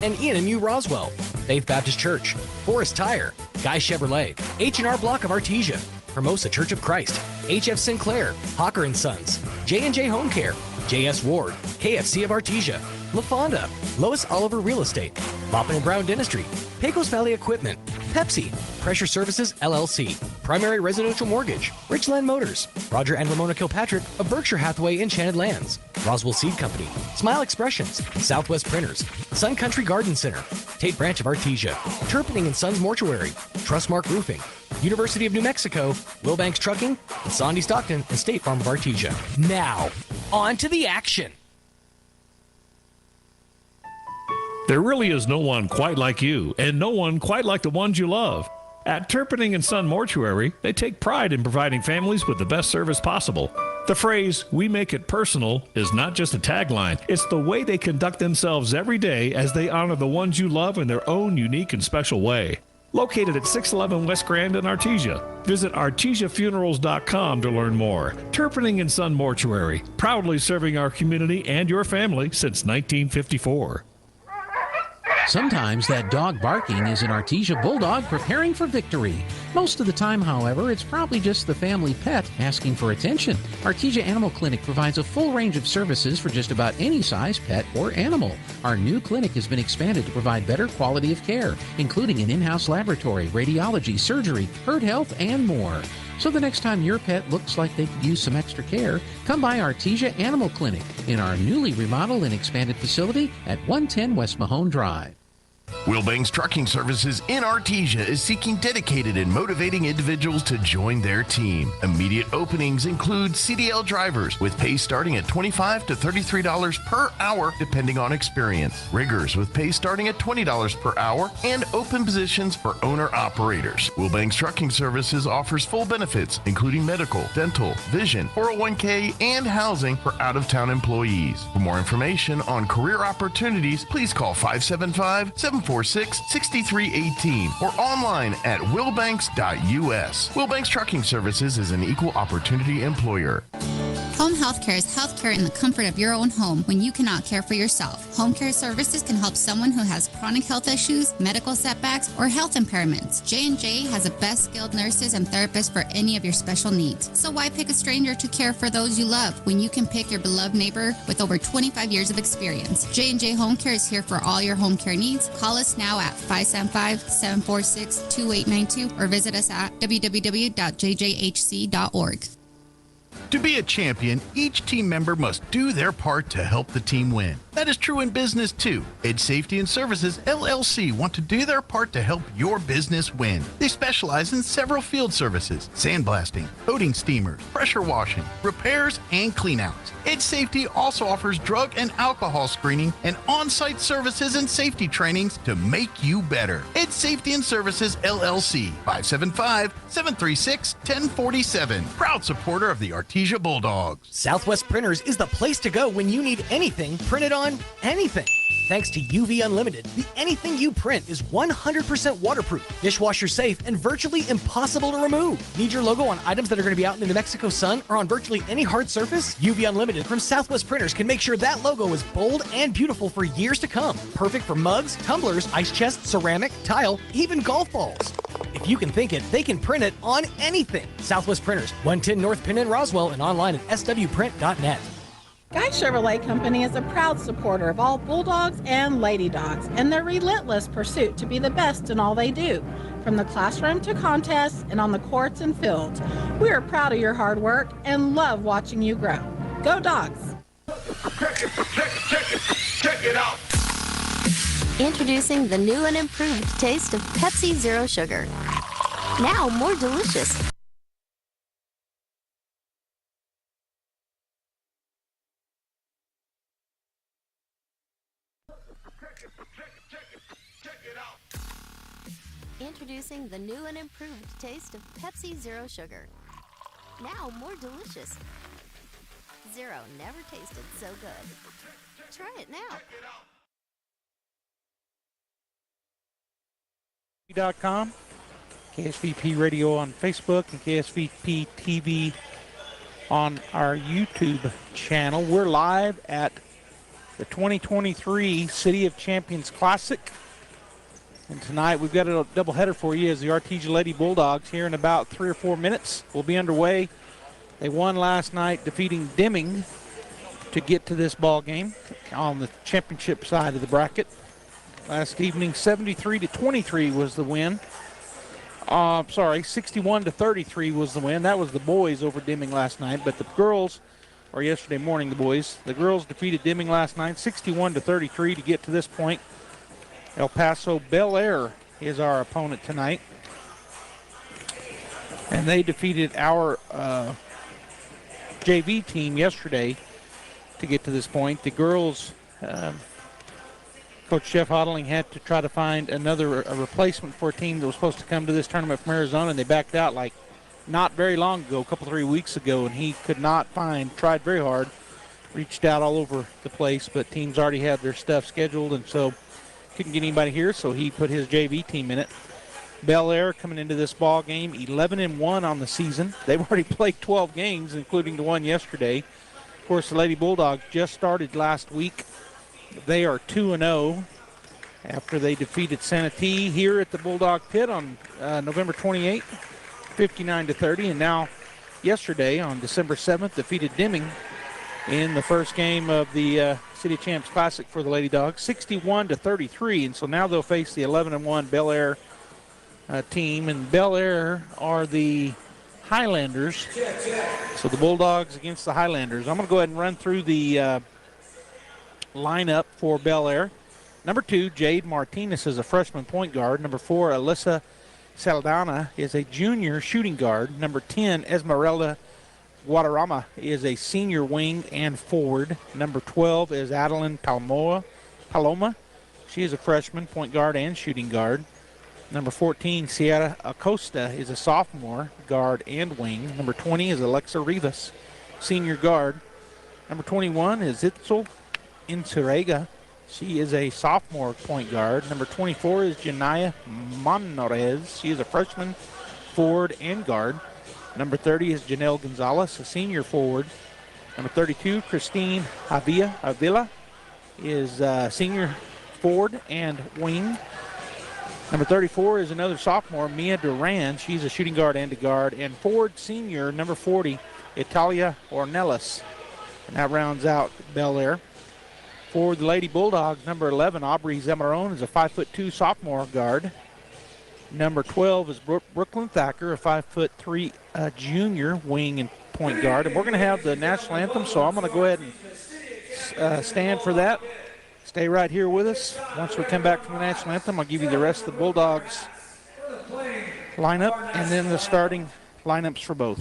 and Ian and U Roswell, Faith Baptist Church, Forest Tire, Guy Chevrolet, H&R Block of Artesia, Hermosa Church of Christ, HF Sinclair, Hawker & Sons, J&J Home Care, JS Ward, KFC of Artesia, LaFonda, Lois Oliver Real Estate, Boppin & Brown Dentistry, Pecos Valley Equipment, Pepsi, Pressure Services LLC, Primary Residential Mortgage, Richland Motors, Roger and Ramona Kilpatrick of Berkshire Hathaway Enchanted Lands, Roswell Seed Company, Smile Expressions, Southwest Printers, Sun Country Garden Center, Tate Branch of Artesia, Turpinning & Sons Mortuary, Trustmark Roofing, University of New Mexico, Wilbanks Trucking, and Sandy Stockton and State Farm of Artesia. Now, on to the action. There really is no one quite like you, and no one quite like the ones you love. At Turpinning & Son Mortuary, they take pride in providing families with the best service possible. The phrase, "we make it personal," is not just a tagline. It's the way they conduct themselves every day as they honor the ones you love in their own unique and special way. Located at 611 West Grand in Artesia. Visit artesiafunerals.com to learn more. Turpinning & Son Mortuary, proudly serving our community and your family since 1954. Sometimes that dog barking is an Artesia Bulldog preparing for victory. Most of the time, however, it's probably just the family pet asking for attention. Artesia Animal Clinic provides a full range of services for just about any size pet or animal. Our new clinic has been expanded to provide better quality of care, including an in-house laboratory, radiology, surgery, herd health, and more. So the next time your pet looks like they could use some extra care, come by Artesia Animal Clinic in our newly remodeled and expanded facility at 110 West Mahone Drive. Wilbanks Trucking Services in Artesia is seeking dedicated and motivating individuals to join their team. Immediate openings include CDL drivers with pay starting at $25 to $33 per hour depending on experience. Riggers with pay starting at $20 per hour, and open positions for owner-operators. Wilbanks Trucking Services offers full benefits including medical, dental, vision, 401k, and housing for out-of-town employees. For more information on career opportunities, please call 575-746-6318 or online at wilbanks.us. Wilbanks Trucking Services is an equal opportunity employer. Home health care is health care in the comfort of your own home when you cannot care for yourself. Home care services can help someone who has chronic health issues, medical setbacks, or health impairments. J&J has the best skilled nurses and therapists for any of your special needs. So why pick a stranger to care for those you love when you can pick your beloved neighbor with over 25 years of experience? J&J Home Care is here for all your home care needs. Call us now at 575-746-2892 or visit us at www.jjhc.org. To be a champion, each team member must do their part to help the team win. That is true in business too. Ed Safety and Services LLC want to do their part to help your business win. They specialize in several field services: sandblasting, coating steamers, pressure washing, repairs, and cleanouts. Ed Safety also offers drug and alcohol screening and on-site services and safety trainings to make you better. Ed Safety and Services LLC, 575-736-1047. Proud supporter of the Artesia Bulldogs. Southwest Printers is the place to go when you need anything printed on anything. Thanks to UV Unlimited, the anything you print is 100% waterproof, dishwasher safe, and virtually impossible to remove. Need your logo on items that are going to be out in the New Mexico sun or on virtually any hard surface? UV Unlimited from Southwest Printers can make sure that logo is bold and beautiful for years to come. Perfect for mugs, tumblers, ice chests, ceramic, tile, even golf balls. If you can think it, they can print it on anything. Southwest Printers, 110 North Penn in Roswell, and online at swprint.net. Guy Chevrolet Company is a proud supporter of all Bulldogs and Lady Dogs and their relentless pursuit to be the best in all they do, from the classroom to contests and on the courts and fields. We are proud of your hard work and love watching you grow. Go Dogs! Check it out! Introducing the new and improved taste of Pepsi Zero Sugar. Now more delicious. Introducing the new and improved taste of Pepsi Zero Sugar. Now more delicious. Zero never tasted so good. Try it now. .com, KSVP Radio on Facebook, and KSVP TV on our YouTube channel. We're live at the 2023 City of Champions Classic. And tonight we've got a doubleheader for you as the Artesia Lady Bulldogs here in about 3 or 4 minutes will be underway. They won last night, defeating Deming to get to this ball game on the championship side of the bracket. Last evening, 73-23 was the win. 61-33 was the win. That was the boys over Deming last night, but the girls, or yesterday morning, the girls defeated Deming last night, 61-33 to get to this point. El Paso Bel Air is our opponent tonight, and they defeated our JV team yesterday to get to this point. The girls, Coach Jeff Hodling had to try to find a replacement for a team that was supposed to come to this tournament from Arizona, and they backed out like not very long ago, a couple, 3 weeks ago, and he could not tried very hard, reached out all over the place, but teams already had their stuff scheduled, and so couldn't get anybody here, so he put his JV team in it. Bel Air coming into this ball game 11-1 on the season. They've already played 12 games, including the one yesterday. Of course, the Lady Bulldogs just started last week. They are 2-0 after they defeated Sanatee here at the Bulldog Pit on November 28th, 59-30. And now yesterday on December 7th, defeated Deming in the first game of the City Champs Classic for the Lady Dogs, 61-33. And so now they'll face the 11-1 Bel Air team. And Bel Air are the Highlanders. So the Bulldogs against the Highlanders. I'm going to go ahead and run through the lineup for Bel Air. Number 2, Jade Martinez is a freshman point guard. Number 4, Alyssa Saldana is a junior shooting guard. Number 10, Esmeralda Guadarrama is a senior wing and forward. Number 12 is Adeline Paloma. She is a freshman point guard and shooting guard. Number 14, Sierra Acosta is a sophomore guard and wing. Number 20 is Alexa Rivas, senior guard. Number 21 is Itzel Insurega. She is a sophomore point guard. Number 24 is Janaya Monores. She is a freshman forward and guard. Number 30 is Janelle Gonzalez, a senior forward. Number 32, Christine Avila is a senior forward and wing. Number 34 is another sophomore, Mia Duran. She's a shooting guard and a guard. And forward senior, number 40, Italia Ornelas. And that rounds out Bel Air. For the Lady Bulldogs, number 11, Aubrey Zamarone is a 5'2" sophomore guard. Number 12 is Brooklyn Thacker, a 5'3" junior wing and point guard. And we're going to have the national anthem, so I'm going to go ahead and stand for that. Stay right here with us. Once we come back from the national anthem, I'll give you the rest of the Bulldogs lineup and then the starting lineups for both.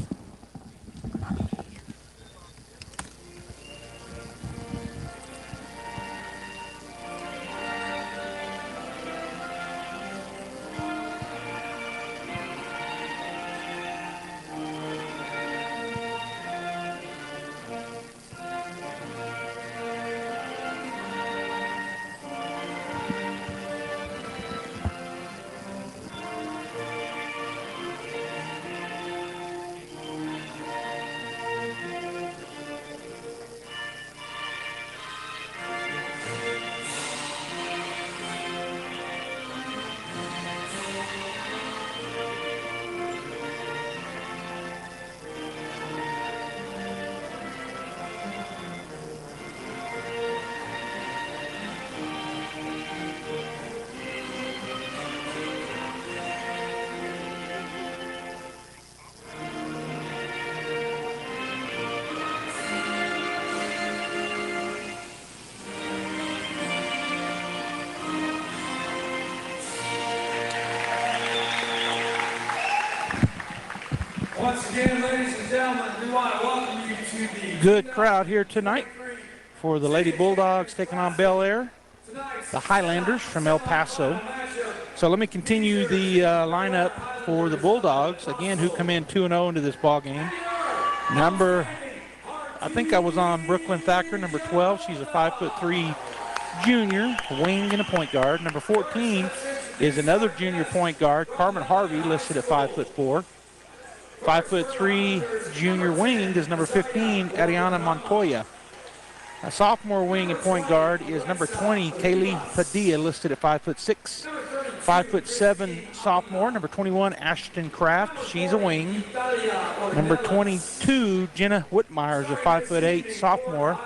Once again, ladies and gentlemen, we want to welcome you to the good crowd here tonight for the Lady Bulldogs taking on Bel Air, the Highlanders from El Paso. So let me continue the lineup for the Bulldogs, again, who come in 2-0 into this ball game. I think I was on Brooklyn Thacker, number 12. She's a 5'3" junior, wing and a point guard. Number 14 is another junior point guard, Carmen Harvey, listed at 5'4". 5'3" junior wing is number 15, Ariana Montoya. A sophomore wing and point guard is number 20, Kaylee Padilla, listed at 5'6". 5'7" sophomore, number 21, Ashton Kraft. She's a wing. Number 22, Jenna Whitmire is a 5'8" sophomore,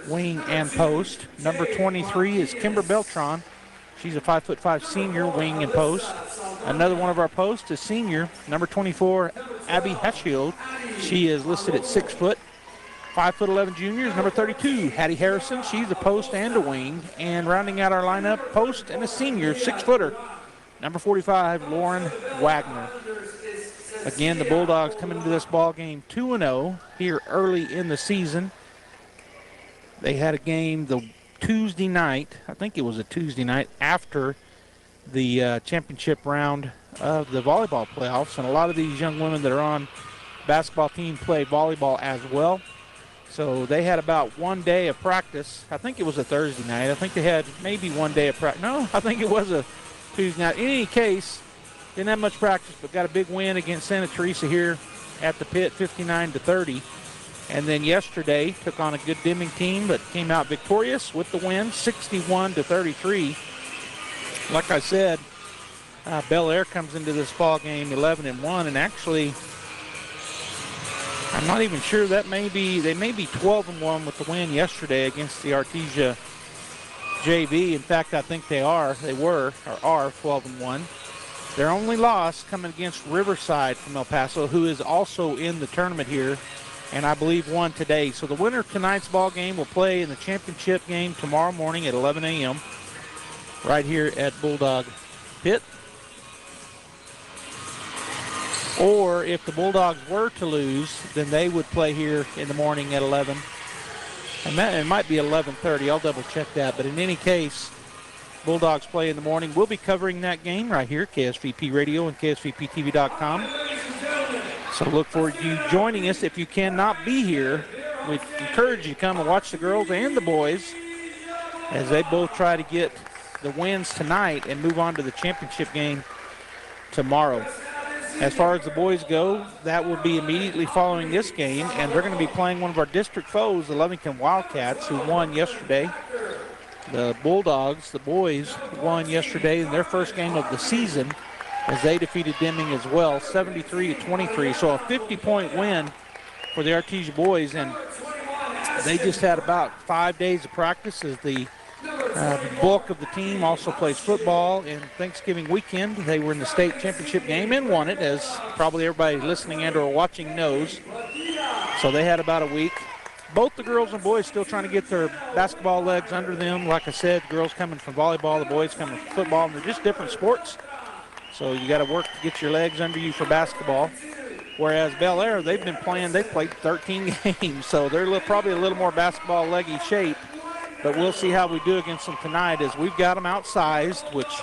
wing and post. Number 23 is Kimber Beltran. She's a 5'5" senior, wing and post. Another one of our posts is senior, number 24, Abby Hatfield. She is listed at 6 foot. 5'11" juniors, number 32, Hattie Harrison. She's a post and a wing. And rounding out our lineup, post and a senior, 6-footer, number 45, Lauren Wagner. Again, the Bulldogs come into this ball game 2-0 here early in the season. They had a game the Tuesday night, I think it was a Tuesday night, after the championship round of the volleyball playoffs. And a lot of these young women that are on basketball team play volleyball as well. So they had about 1 day of practice. I think it was a Thursday night. I think they had maybe 1 day of practice. No, I think it was a Tuesday night. In any case, didn't have much practice, but got a big win against Santa Teresa here at the pit, 59-30. And then yesterday took on a good Deming team, but came out victorious with the win, 61-33. Like I said, Bel Air comes into this ball game 11-1, and actually, I'm not even sure they may be 12-1 with the win yesterday against the Artesia JV. In fact, I think they are 12-1. Their only loss coming against Riverside from El Paso, who is also in the tournament here, and I believe won today. So the winner of tonight's ball game will play in the championship game tomorrow morning at 11 a.m. right here at Bulldog Pit. Or if the Bulldogs were to lose, then they would play here in the morning at 11. And it might be 11:30. I'll double check that. But in any case, Bulldogs play in the morning. We'll be covering that game right here, KSVP Radio and KSVPTV.com. So look forward to you joining us. If you cannot be here, we encourage you to come and watch the girls and the boys as they both try to get the wins tonight and move on to the championship game tomorrow. As far as the boys go, that will be immediately following this game, and they're going to be playing one of our district foes, the Lovington Wildcats, who won yesterday. The Bulldogs, the boys, won yesterday in their first game of the season as they defeated Deming as well, 73-23. So a 50-point win for the Artesia boys, and they just had about 5 days of practice as the bulk of the team also plays football. And Thanksgiving weekend, they were in the state championship game and won it, as probably everybody listening and or watching knows. So they had about a week. Both the girls and boys still trying to get their basketball legs under them. Like I said, girls coming from volleyball, the boys coming from football, and they're just different sports. So you got to work to get your legs under you for basketball. Whereas Bel Air, they've played 13 games, so they're probably a little more basketball leggy shape. But we'll see how we do against them tonight, as we've got them outsized, which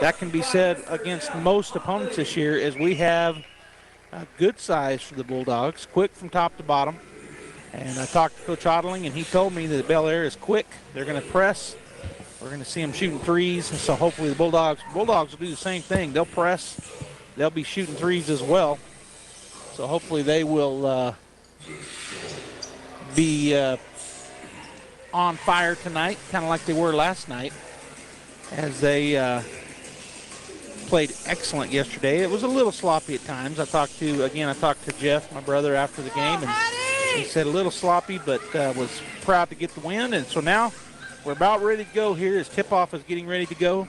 that can be said against most opponents this year, as we have a good size for the Bulldogs, quick from top to bottom. And I talked to Coach Odling, and he told me that Bel Air is quick. They're going to press. We're going to see them shooting threes, and so hopefully the Bulldogs will do the same thing. They'll press. They'll be shooting threes as well. So hopefully they will be on fire tonight, kind of like they were last night, as they played excellent yesterday. It was a little sloppy at times. I talked to Jeff, my brother, after the game, and he said a little sloppy, but was proud to get the win. And so now we're about ready to go here, as tip-off is getting ready to go.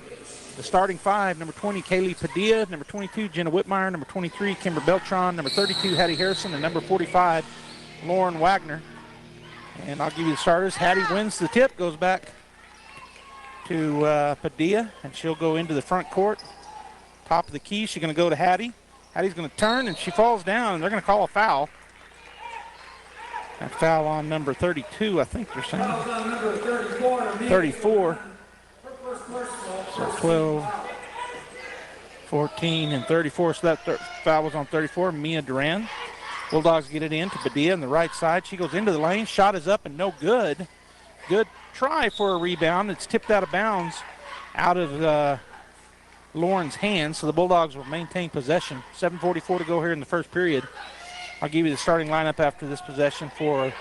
The starting five: number 20, Kaylee Padilla; number 22, Jenna Whitmire; number 23, Kimber Beltran; number 32, Hattie Harrison; and number 45, Lauren Wagner. And I'll give you the starters. Hattie wins the tip, goes back to Padilla, and she'll go into the front court. Top of the key, she's going to go to Hattie. Hattie's going to turn, and she falls down, and they're going to call a foul. A foul on number 32, I think they're saying. 34. So 12, 14, and 34. So that foul was on 34, Mia Duran. Bulldogs get it in to Padilla on the right side. She goes into the lane. Shot is up and no good. Good try for a rebound. It's tipped out of bounds out of Lauren's hands. So the Bulldogs will maintain possession. 7:44 to go here in the first period. I'll give you the starting lineup after this possession for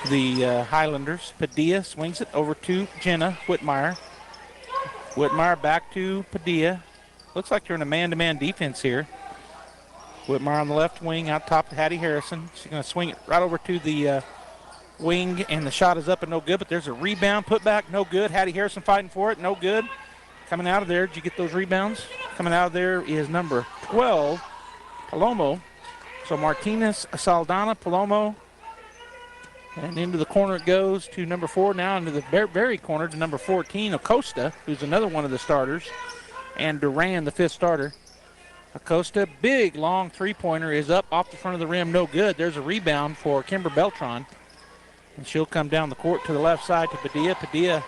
the Highlanders. Padilla swings it over to Jenna Whitmire. Whitmire back to Padilla. Looks like you're in a man-to-man defense here. Whitmire on the left wing out top to Hattie Harrison. She's going to swing it right over to the wing, and the shot is up and no good, but there's a rebound, put back, no good. Hattie Harrison fighting for it, no good. Coming out of there, did you get those rebounds? Coming out of there is number 12, Palomo. So Martinez, Saldana, Palomo, and into the corner it goes to number 4, now into the very corner to number 14, Acosta, who's another one of the starters, and Duran, the 5th starter. Acosta, big, long three-pointer is up off the front of the rim, no good. There's a rebound for Kimber Beltran. And she'll come down the court to the left side to Padilla. Padilla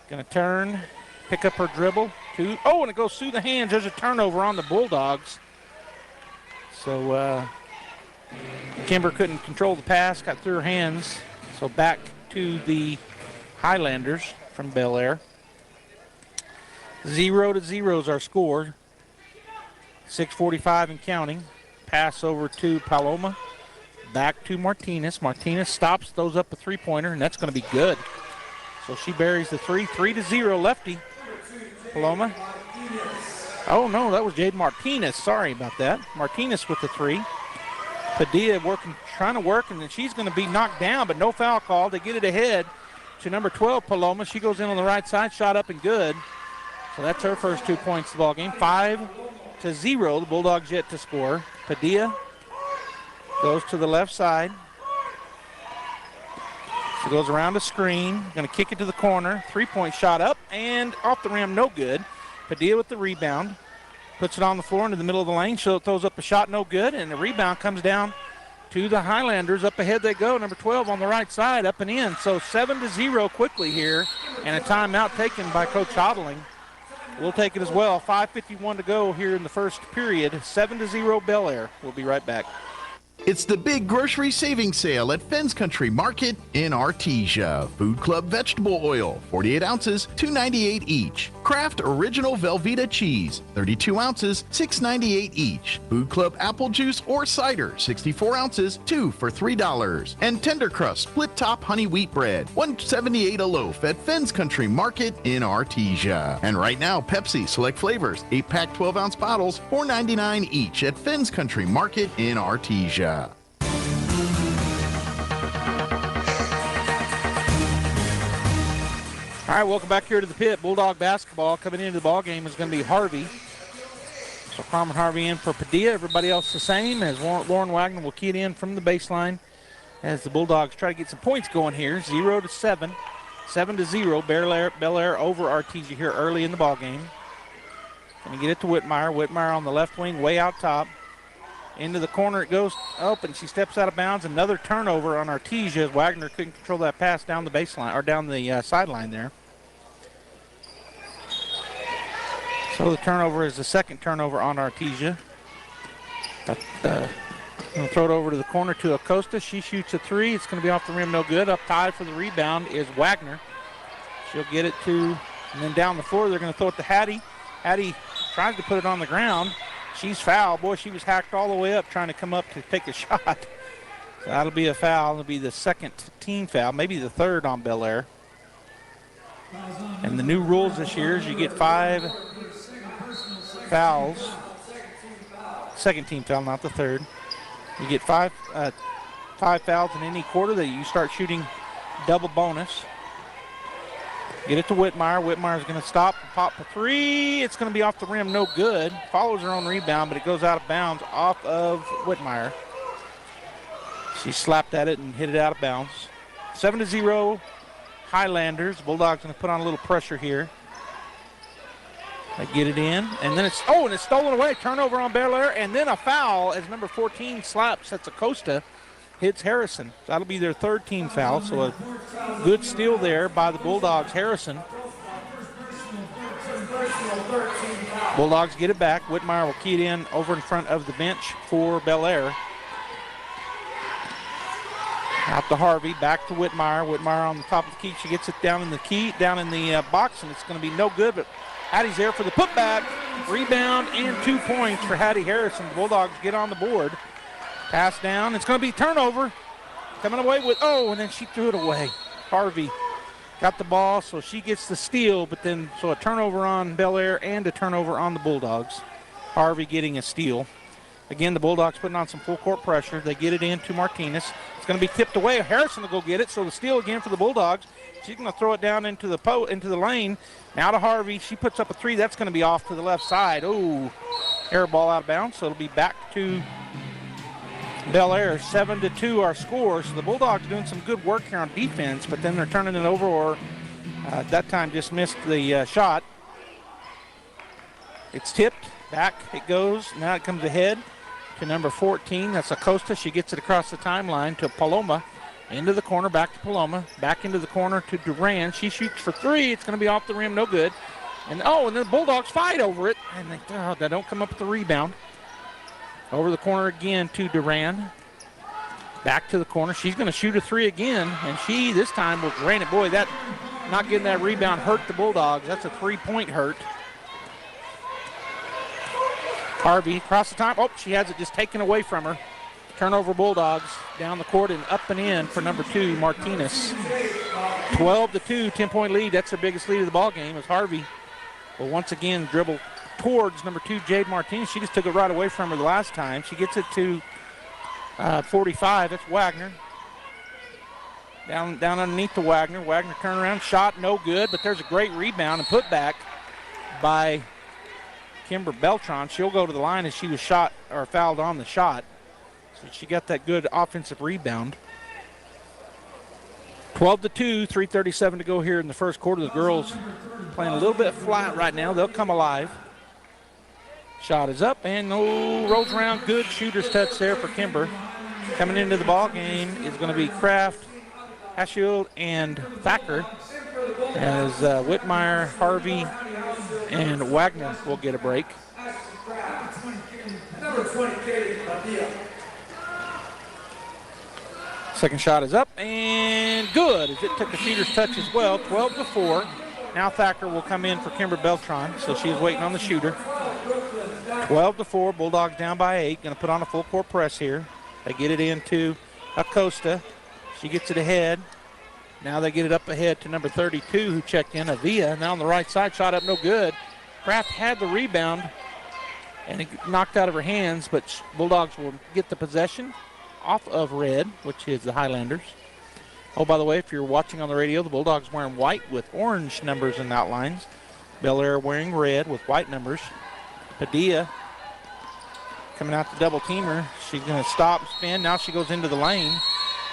going to turn, pick up her dribble. And it goes through the hands. There's a turnover on the Bulldogs. So Kimber couldn't control the pass, got through her hands. So back to the Highlanders from Bel Air. 0-0 is our score. 6:45 and counting. Pass over to Paloma. Back to Martinez. Martinez stops, throws up a three-pointer, and that's going to be good. So she buries the 3. 3-0 lefty. Paloma. Oh, no, that was Jade Martinez. Sorry about that. Martinez with the 3. Padilla trying to work, and then she's going to be knocked down, but no foul call. They get it ahead to number 12, Paloma. She goes in on the right side, shot up and good. So that's her first 2 points of the ball game. 5-0. The Bulldogs yet to score. Padilla goes to the left side. She goes around the screen. Going to kick it to the corner. 3-point shot up and off the rim, no good. Padilla with the rebound. Puts it on the floor into the middle of the lane. So throws up a shot, no good. And the rebound comes down to the Highlanders. Up ahead they go. Number 12 on the right side, up and in. So 7-0 quickly here. And a timeout taken by Coach Hodling. We'll take it as well. 5:51 to go here in the first period. 7-0 Bel Air. We'll be right back. It's the big grocery savings sale at Fens Country Market in Artesia. Food Club vegetable oil, 48 ounces, $2.98 each. Kraft Original Velveeta cheese, 32 ounces, $6.98 each. Food Club apple juice or cider, 64 ounces, 2 for $3. And Tender Crust split top honey wheat bread, $1.78 a loaf at Fens Country Market in Artesia. And right now, Pepsi select flavors, 8-pack 12-ounce bottles, $4.99 each at Fens Country Market in Artesia. All right, welcome back here to the pit. Bulldog basketball coming into the ball game is going to be Harvey. So Carmen Harvey in for Padilla. Everybody else the same, as Lauren Wagner will key it in from the baseline as the Bulldogs try to get some points going here. 0-7, 7-0. Bel Air over Artesia here early in the ball game. Going to get it to Whitmire. Whitmire on the left wing, way out top. Into the corner it goes up, and she steps out of bounds. Another turnover on Artesia as Wagner couldn't control that pass down the baseline, or down the sideline there. So the turnover is the second turnover on Artesia. Going to throw it over to the corner to Acosta. She shoots a 3. It's going to be off the rim, no good. Up tied for the rebound is Wagner. She'll get it to, and then down the floor they're going to throw it to Hattie. Hattie tries to put it on the ground. She's fouled. Boy, she was hacked all the way up trying to come up to take a shot. So that'll be a foul. It'll be the second team foul, maybe the third on Bel Air. And the new rules this year is you get 5 fouls. Second team foul, not the third. You get 5 fouls in any quarter that you start shooting double bonus. Get it to Whitmire. Whitmire's going to stop and pop the 3. It's going to be off the rim, no good. Follows her own rebound, but it goes out of bounds off of Whitmire. She slapped at it and hit it out of bounds. 7-0 Highlanders. Bulldogs going to put on a little pressure here. They get it in, and then it's stolen away. Turnover on Bel Air, and then a foul as number 14 slaps. That's Acosta. Hits Harrison. That'll be their third team foul, so a good steal there by the Bulldogs. Harrison. Bulldogs get it back. Whitmire will key it in over in front of the bench for Bel Air. Out to Harvey, back to Whitmire. Whitmire on the top of the key. She gets it down in the box, and it's going to be no good, but Hattie's there for the putback. Rebound and 2 points for Hattie Harrison. The Bulldogs get on the board. Pass down. It's going to be turnover. coming away with, and then she threw it away. Harvey got the ball, so she gets the steal, but then so a turnover on Bel Air and a turnover on the Bulldogs. Harvey getting a steal. Again, the Bulldogs putting on some full court pressure. They get it into Martinez. It's going to be tipped away. Harrison will go get it, so the steal again for the Bulldogs. She's going to throw it down into the lane. Now to Harvey. She puts up a three. That's going to be off to the left side. Oh, air ball out of bounds, so it'll be back to Bel Air. 7-2 our score. So the Bulldogs doing some good work here on defense, but then they're turning it over, or that time just missed the shot. It's tipped. Back it goes. Now it comes ahead to number 14. That's Acosta. She gets it across the timeline to Paloma. Into the corner, back to Paloma. Back into the corner to Duran. She shoots for three. It's going to be off the rim, no good. And then the Bulldogs fight over it. And they don't come up with the rebound. Over the corner again to Duran. Back to the corner. She's going to shoot a three again. And she, this time, will drain it. Boy, that not getting that rebound hurt the Bulldogs. That's a three-point hurt. Harvey across the top. Oh, she has it just taken away from her. Turnover Bulldogs down the court and up and in for number 2, Martinez. 12-2, 10-point lead. That's their biggest lead of the ball game as Harvey will once again dribble towards number 2, Jade Martinez. She just took it right away from her the last time. She gets it to 45. That's Wagner. Down underneath to Wagner. Wagner turnaround shot, no good, but there's a great rebound and put back by Kimber Beltran. She'll go to the line as she was shot or fouled on the shot. So she got that good offensive rebound. 12-2, 3:37 to go here in the first quarter. The girls playing a little bit flat right now. They'll come alive. Shot is up and rolls around. Good shooter's touch there for Kimber. Coming into the ball game is going to be Kraft, Hashield, and Thacker, as Whitmire, Harvey, and Wagner will get a break. Second shot is up and good, as it took a shooter's touch as well. 12-4. Now Thacker will come in for Kimber Beltran, so she's waiting on the shooter. 12-4, Bulldogs down by 8. Going to put on a full court press here. They get it into Acosta. She gets it ahead. Now they get it up ahead to number 32 who checked in, Avia. Now on the right side, shot up no good. Kraft had the rebound and it knocked out of her hands, but Bulldogs will get the possession off of red, which is the Highlanders. Oh, by the way, if you're watching on the radio, the Bulldogs wearing white with orange numbers and outlines. Bel Air wearing red with white numbers. Padilla coming out to double teamer. She's going to stop, spin. Now she goes into the lane,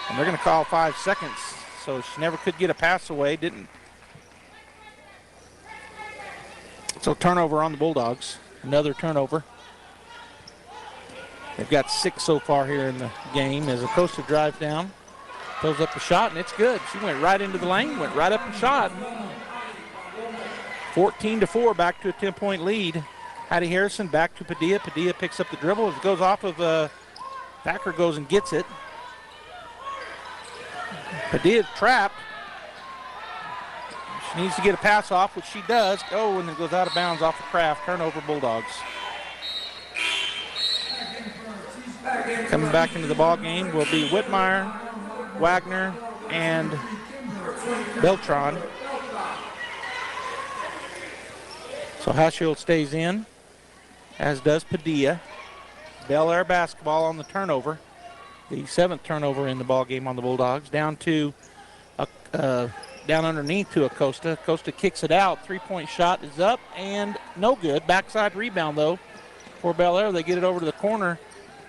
and they're going to call 5 seconds. So she never could get a pass away, didn't. So turnover on the Bulldogs. Another turnover. They've got 6 so far here in the game as Acosta drives down, throws up the shot, and it's good. She went right into the lane, went right up and shot. 14-4, back to a 10-point lead. Hattie Harrison back to Padilla. Padilla picks up the dribble. As it goes off of Thacker, goes and gets it. Padilla trapped. She needs to get a pass off, which she does. Oh, and it goes out of bounds off the Kraft. Turnover Bulldogs. Coming back into the ball game will be Whitmire, Wagner, and Beltran. So Hashield stays in, as does Padilla. Bel Air basketball on the turnover. The 7th turnover in the ball game on the Bulldogs. Down underneath to Acosta. Acosta kicks it out. 3-point shot is up and no good. Backside rebound though for Bel Air. They get it over to the corner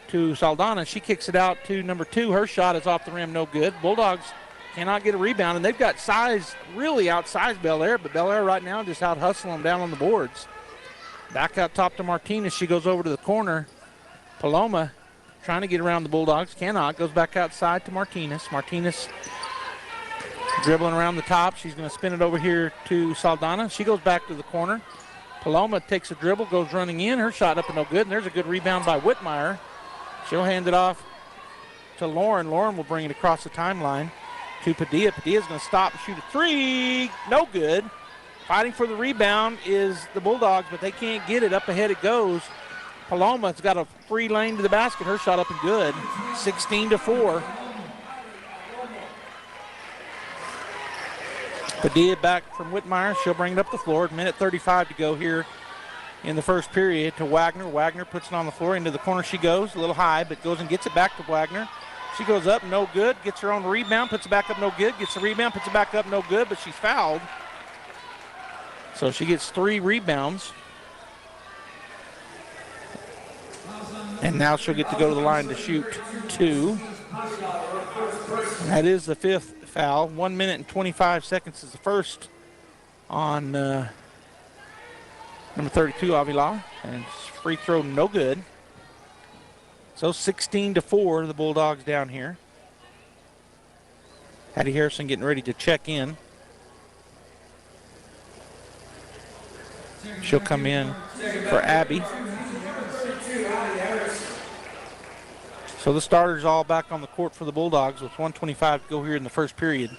to Saldana. She kicks it out to number 2. Her shot is off the rim, no good. Bulldogs cannot get a rebound, and they've got size, really outsized Bel Air, but Bel Air right now just out hustling them down on the boards. Back out top to Martinez. She goes over to the corner. Paloma trying to get around the Bulldogs, cannot. Goes back outside to Martinez. Martinez dribbling around the top. She's going to spin it over here to Saldana. She goes back to the corner. Paloma takes a dribble, goes running in. Her shot up and no good, and there's a good rebound by Whitmire. She'll hand it off to Lauren. Lauren will bring it across the timeline to Padilla. Padilla's going to stop and shoot a three. No good. Fighting for the rebound is the Bulldogs, but they can't get it. Up ahead it goes. Paloma's got a free lane to the basket. Her shot up and good. 16-4. Padilla back from Whitmire. She'll bring it up the floor. Minute 35 to go here in the first period to Wagner. Wagner puts it on the floor. Into the corner she goes. A little high, but goes and gets it back to Wagner. She goes up, no good. Gets her own rebound, puts it back up, no good. Gets the rebound, puts it back up, no good, but she's fouled. So she gets 3 rebounds. And now she'll get to go to the line to shoot 2. That is the 5th foul. 1 minute and 25 seconds is the first on number 32, Avila. And free throw no good. So 16-4, the Bulldogs down here. Hattie Harrison getting ready to check in. She'll come in for Abby. So the starters all back on the court for the Bulldogs with 1:25 to go here in the first period.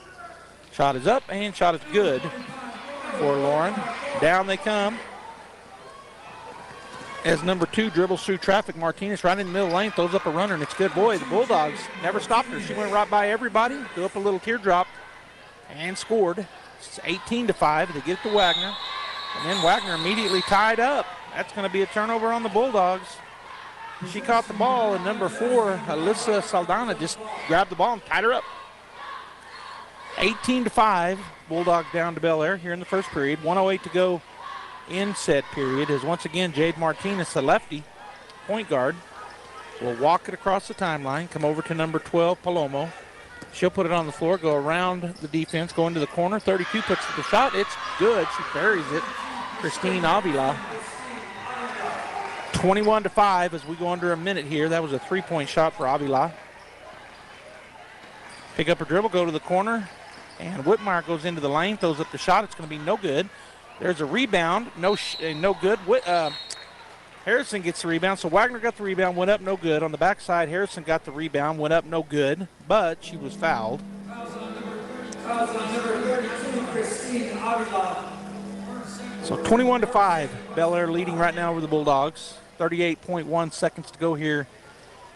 Shot is up and shot is good for Lauren. Down they come. As number 2 dribbles through traffic, Martinez right in the middle lane, throws up a runner, and it's good. Boy, the Bulldogs never stopped her. She went right by everybody, threw up a little teardrop, and scored. It's 18-5. They get it to Wagner, and then Wagner immediately tied up. That's going to be a turnover on the Bulldogs. She caught the ball, and number 4, Alyssa Saldana, just grabbed the ball and tied her up. 18-5, Bulldogs down to Bel Air here in the first period. 1:08 to go in said period. As once again, Jade Martinez, the lefty, point guard, will walk it across the timeline, come over to number 12, Palomo. She'll put it on the floor, go around the defense, go into the corner. 32 puts the shot. It's good. She buries it. Christine Avila. 21-5 as we go under a minute here. That was a 3-point shot for Avila. Pick up her dribble, go to the corner, and Whitmire goes into the lane, throws up the shot. It's going to be no good. There's a rebound, no good. Harrison gets the rebound, so Wagner got the rebound, went up, no good. On the backside, Harrison got the rebound, went up, no good, but she was fouled. So 21-5, Bel Air leading right now over the Bulldogs. 38.1 seconds to go here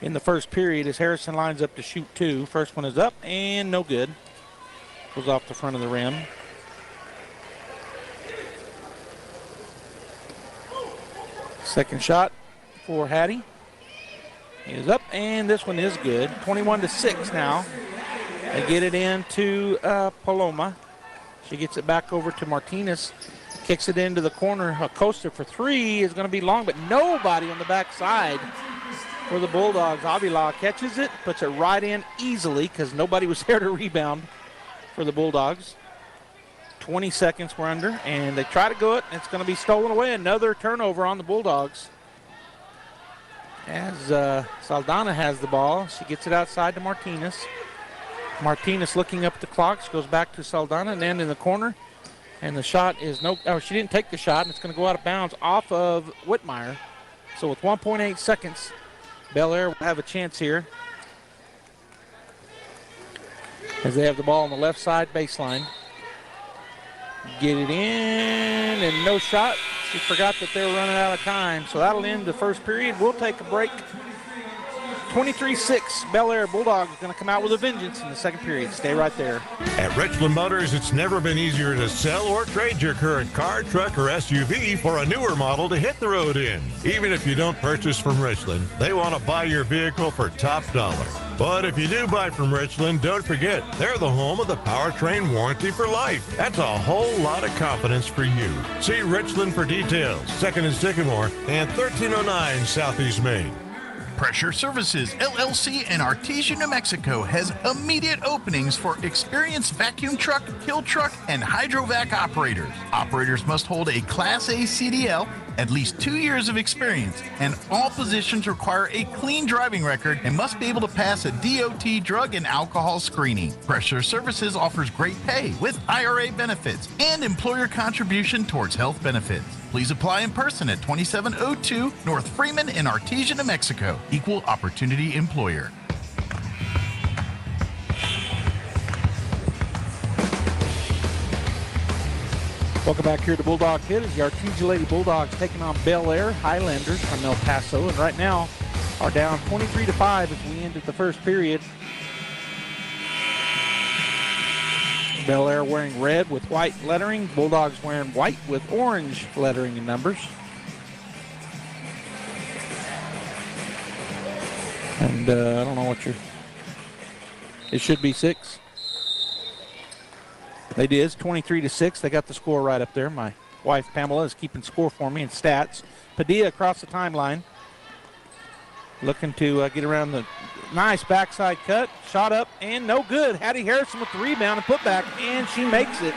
in the first period as Harrison lines up to shoot 2. First one is up and no good. Goes off the front of the rim. Second shot for Hattie is up, and this one is good. 21-6 now. They get it into Paloma. She gets it back over to Martinez. Kicks it into the corner. Acosta for 3 is going to be long, but nobody on the backside for the Bulldogs. Avila catches it, puts it right in easily because nobody was there to rebound for the Bulldogs. 20 seconds we're under, and they try to go it, and it's going to be stolen away. Another turnover on the Bulldogs. As Saldana has the ball, she gets it outside to Martinez. Martinez looking up at the clock. She goes back to Saldana and then in the corner. And the shot is she didn't take the shot, and it's going to go out of bounds off of Whitmire. So with 1.8 seconds, Bel Air will have a chance here as they have the ball on the left side baseline. Get it in, and no shot. She forgot that they were running out of time, so that'll end the first period. We'll take a break. 23-6, Bel Air Bulldogs is going to come out with a vengeance in the second period. Stay right there. At Richland Motors, it's never been easier to sell or trade your current car, truck, or SUV for a newer model to hit the road in. Even if you don't purchase from Richland, they want to buy your vehicle for top dollar. But if you do buy from Richland, don't forget, they're the home of the powertrain warranty for life. That's a whole lot of confidence for you. See Richland for details. 2nd and Sycamore and 1309 Southeast Main. Pressure Services, LLC in Artesia, New Mexico has immediate openings for experienced vacuum truck, kill truck, and hydrovac operators. Operators must hold a Class A CDL, at least 2 years of experience, and all positions require a clean driving record and must be able to pass a DOT drug and alcohol screening. Pressure Services offers great pay with IRA benefits and employer contribution towards health benefits. Please apply in person at 2702 North Freeman in Artesia, New Mexico. Equal opportunity employer. Welcome back here to Bulldog Pit as the Artesia Lady Bulldogs taking on Bel Air Highlanders from El Paso, and right now are down 23-5 as we ended the first period. Bel Air wearing red with white lettering. Bulldogs wearing white with orange lettering and numbers. And I don't know what it should be 6. They did. It's 23-6. They got the score right up there. My wife Pamela is keeping score for me in stats. Padilla across the timeline. Looking to get around the nice backside cut. Shot up and no good. Hattie Harrison with the rebound and putback, and she makes it.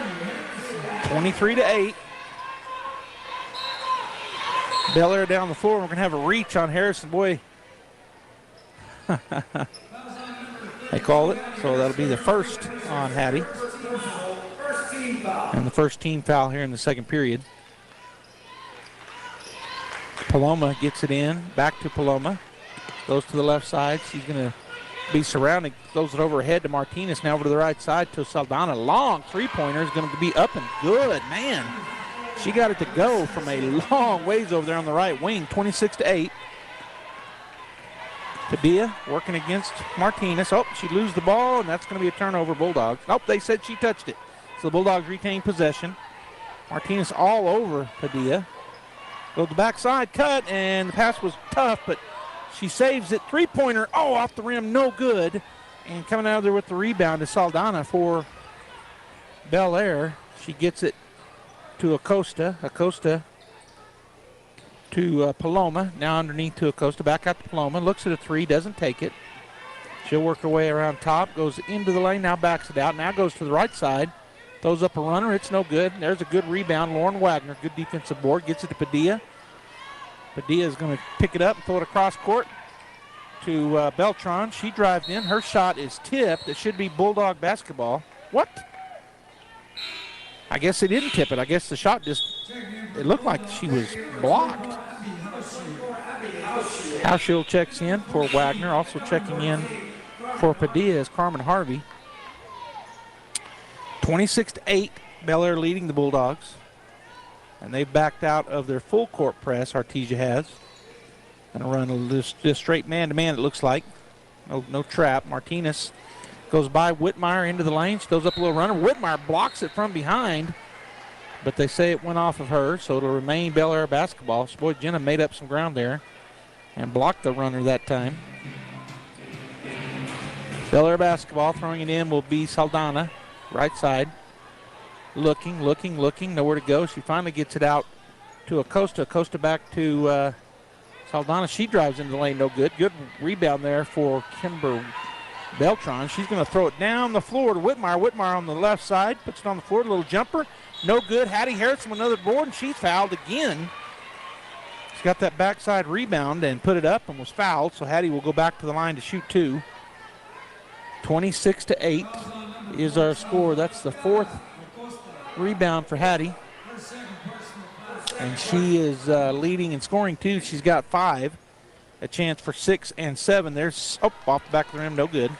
23-8. Bel Air down the floor. We're going to have a reach on Harrison. Boy, they call it. So that'll be the first on Hattie. And the first team foul here in the second period. Paloma gets it in. Back to Paloma. Goes to the left side. She's going to be surrounded. Throws it overhead to Martinez. Now over to the right side to Saldana. Long three-pointer is going to be up and good. Man, she got it to go from a long ways over there on the right wing. 26-8. Padilla working against Martinez. Oh, she loses the ball, and that's going to be a turnover, Bulldogs. Nope, they said she touched it. So the Bulldogs retain possession. Martinez all over Padilla. Go to the backside cut, and the pass was tough, but she saves it. Three-pointer, off the rim, no good. And coming out of there with the rebound is Saldana for Bel Air. She gets it to Acosta. Acosta to Paloma. Now underneath to Acosta. Back out to Paloma. Looks at a three, doesn't take it. She'll work her way around top. Goes into the lane, now backs it out. Now goes to the right side. Throws up a runner. It's no good. There's a good rebound. Lauren Wagner, good defensive board. Gets it to Padilla. Padilla is going to pick it up and throw it across court to Beltran. She drives in. Her shot is tipped. It should be Bulldog basketball. What? I guess they didn't tip it. I guess the shot it looked like she was blocked. Hauschild checks in for Wagner. Also checking in for Padilla is Carmen Harvey. 26-8, Bel Air leading the Bulldogs. And they've backed out of their full court press, Artesia has. Going to run this straight man-to-man, it looks like. No trap. Martinez goes by Whitmire into the lane. She throws up a little runner. Whitmire blocks it from behind, but they say it went off of her, so it'll remain Bel Air basketball. So boy, Jenna made up some ground there and blocked the runner that time. Bel Air basketball. Throwing it in will be Saldana, right side. Looking, nowhere to go. She finally gets it out to Acosta. Acosta back to Saldana. She drives into the lane, no good. Good rebound there for Kimber Beltran. She's going to throw it down the floor to Whitmire. Whitmire on the left side, puts it on the floor, a little jumper. No good. Hattie Harrison with another board, and she's fouled again. She's got that backside rebound and put it up and was fouled, so Hattie will go back to the line to shoot two. 26-8 is our score. That's the fourth rebound for Hattie. And she is leading in scoring too. She's got 5. A chance for 6 and 7. There's off the back of the rim, no good.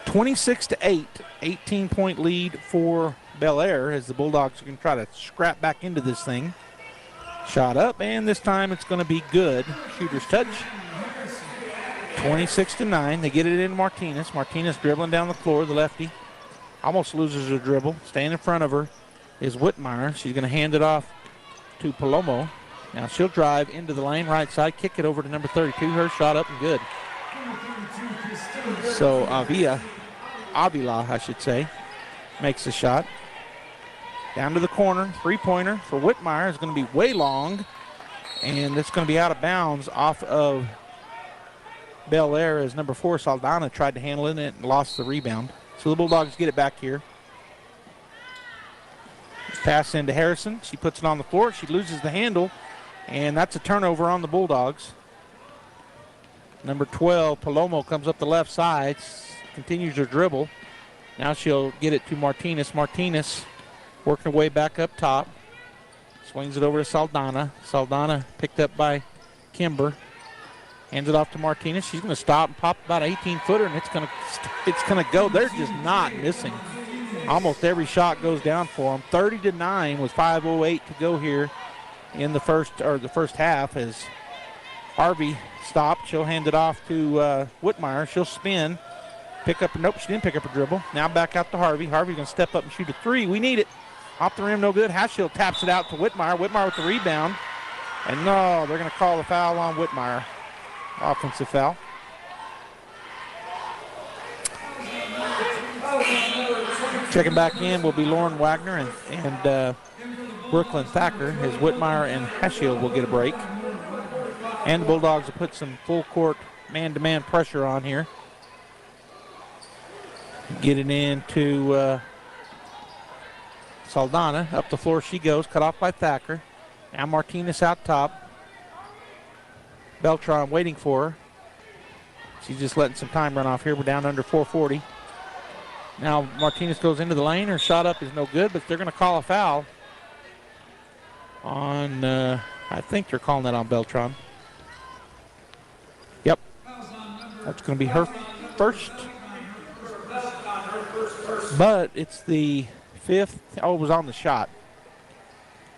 26-8, 18-point lead for Bel Air as the Bulldogs are going to try to scrap back into this thing. Shot up, and this time it's going to be good. Shooter's touch. 26-9. They get it in Martinez. Martinez dribbling down the floor, the lefty. Almost loses her dribble. Staying in front of her is Whitmire. She's going to hand it off to Palomo. Now she'll drive into the lane, right side, kick it over to number 32. Her shot up and good. So Avila, I should say, makes the shot. Down to the corner, three-pointer for Whitmire is going to be way long, and it's going to be out of bounds off of Bel Air as number 4, Saldana, tried to handle it and lost the rebound. So the Bulldogs get it back here. Pass into Harrison. She puts it on the floor. She loses the handle, and that's a turnover on the Bulldogs. Number 12, Palomo, comes up the left side, continues her dribble. Now she'll get it to Martinez. Martinez working her way back up top. Swings it over to Saldana. Saldana picked up by Kimber. Hands it off to Martinez. She's going to stop and pop about an 18-footer, and it's going to go. They're just not missing. Almost every shot goes down for them. 30-9 with 5:08 to go here in the first half as Harvey stopped. She'll hand it off to Whitmire. She'll spin. Pick up, nope, she didn't pick up a dribble. Now back out to Harvey. Harvey's going to step up and shoot a three. We need it. Off the rim, no good. Hashiel taps it out to Whitmire. Whitmire with the rebound. And no, they're going to call the foul on Whitmire. Offensive foul. Checking back in will be Lauren Wagner and Brooklyn Thacker, as Whitmire and Hashiel will get a break. And the Bulldogs will put some full court man-to-man pressure on here. Get it into Saldana. Up the floor she goes, cut off by Thacker. Now Martinez out top. Beltran waiting for her. She's just letting some time run off here. We're down under 4:40. Now Martinez goes into the lane. Her shot up is no good, but they're going to call a foul on, I think they're calling that on Beltran. Yep. That's going to be her first. But it's the fifth. Oh, it was on the shot.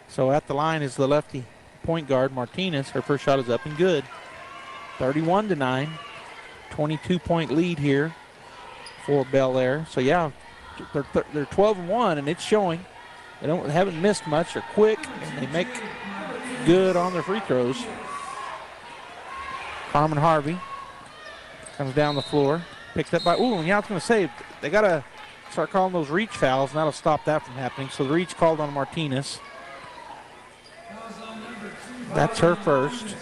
So at the line is the lefty point guard, Martinez. Her first shot is up and good. 31-9. 22-point lead here for Bel Air. So, yeah, they're 12-1, and it's showing. They haven't missed much. They're quick, and they make good on their free throws. Carmen Harvey comes down the floor. Picked up by, ooh, and yeah, I was going to say, they got to start calling those reach fouls, and that'll stop that from happening. So the reach called on Martinez. That's her first.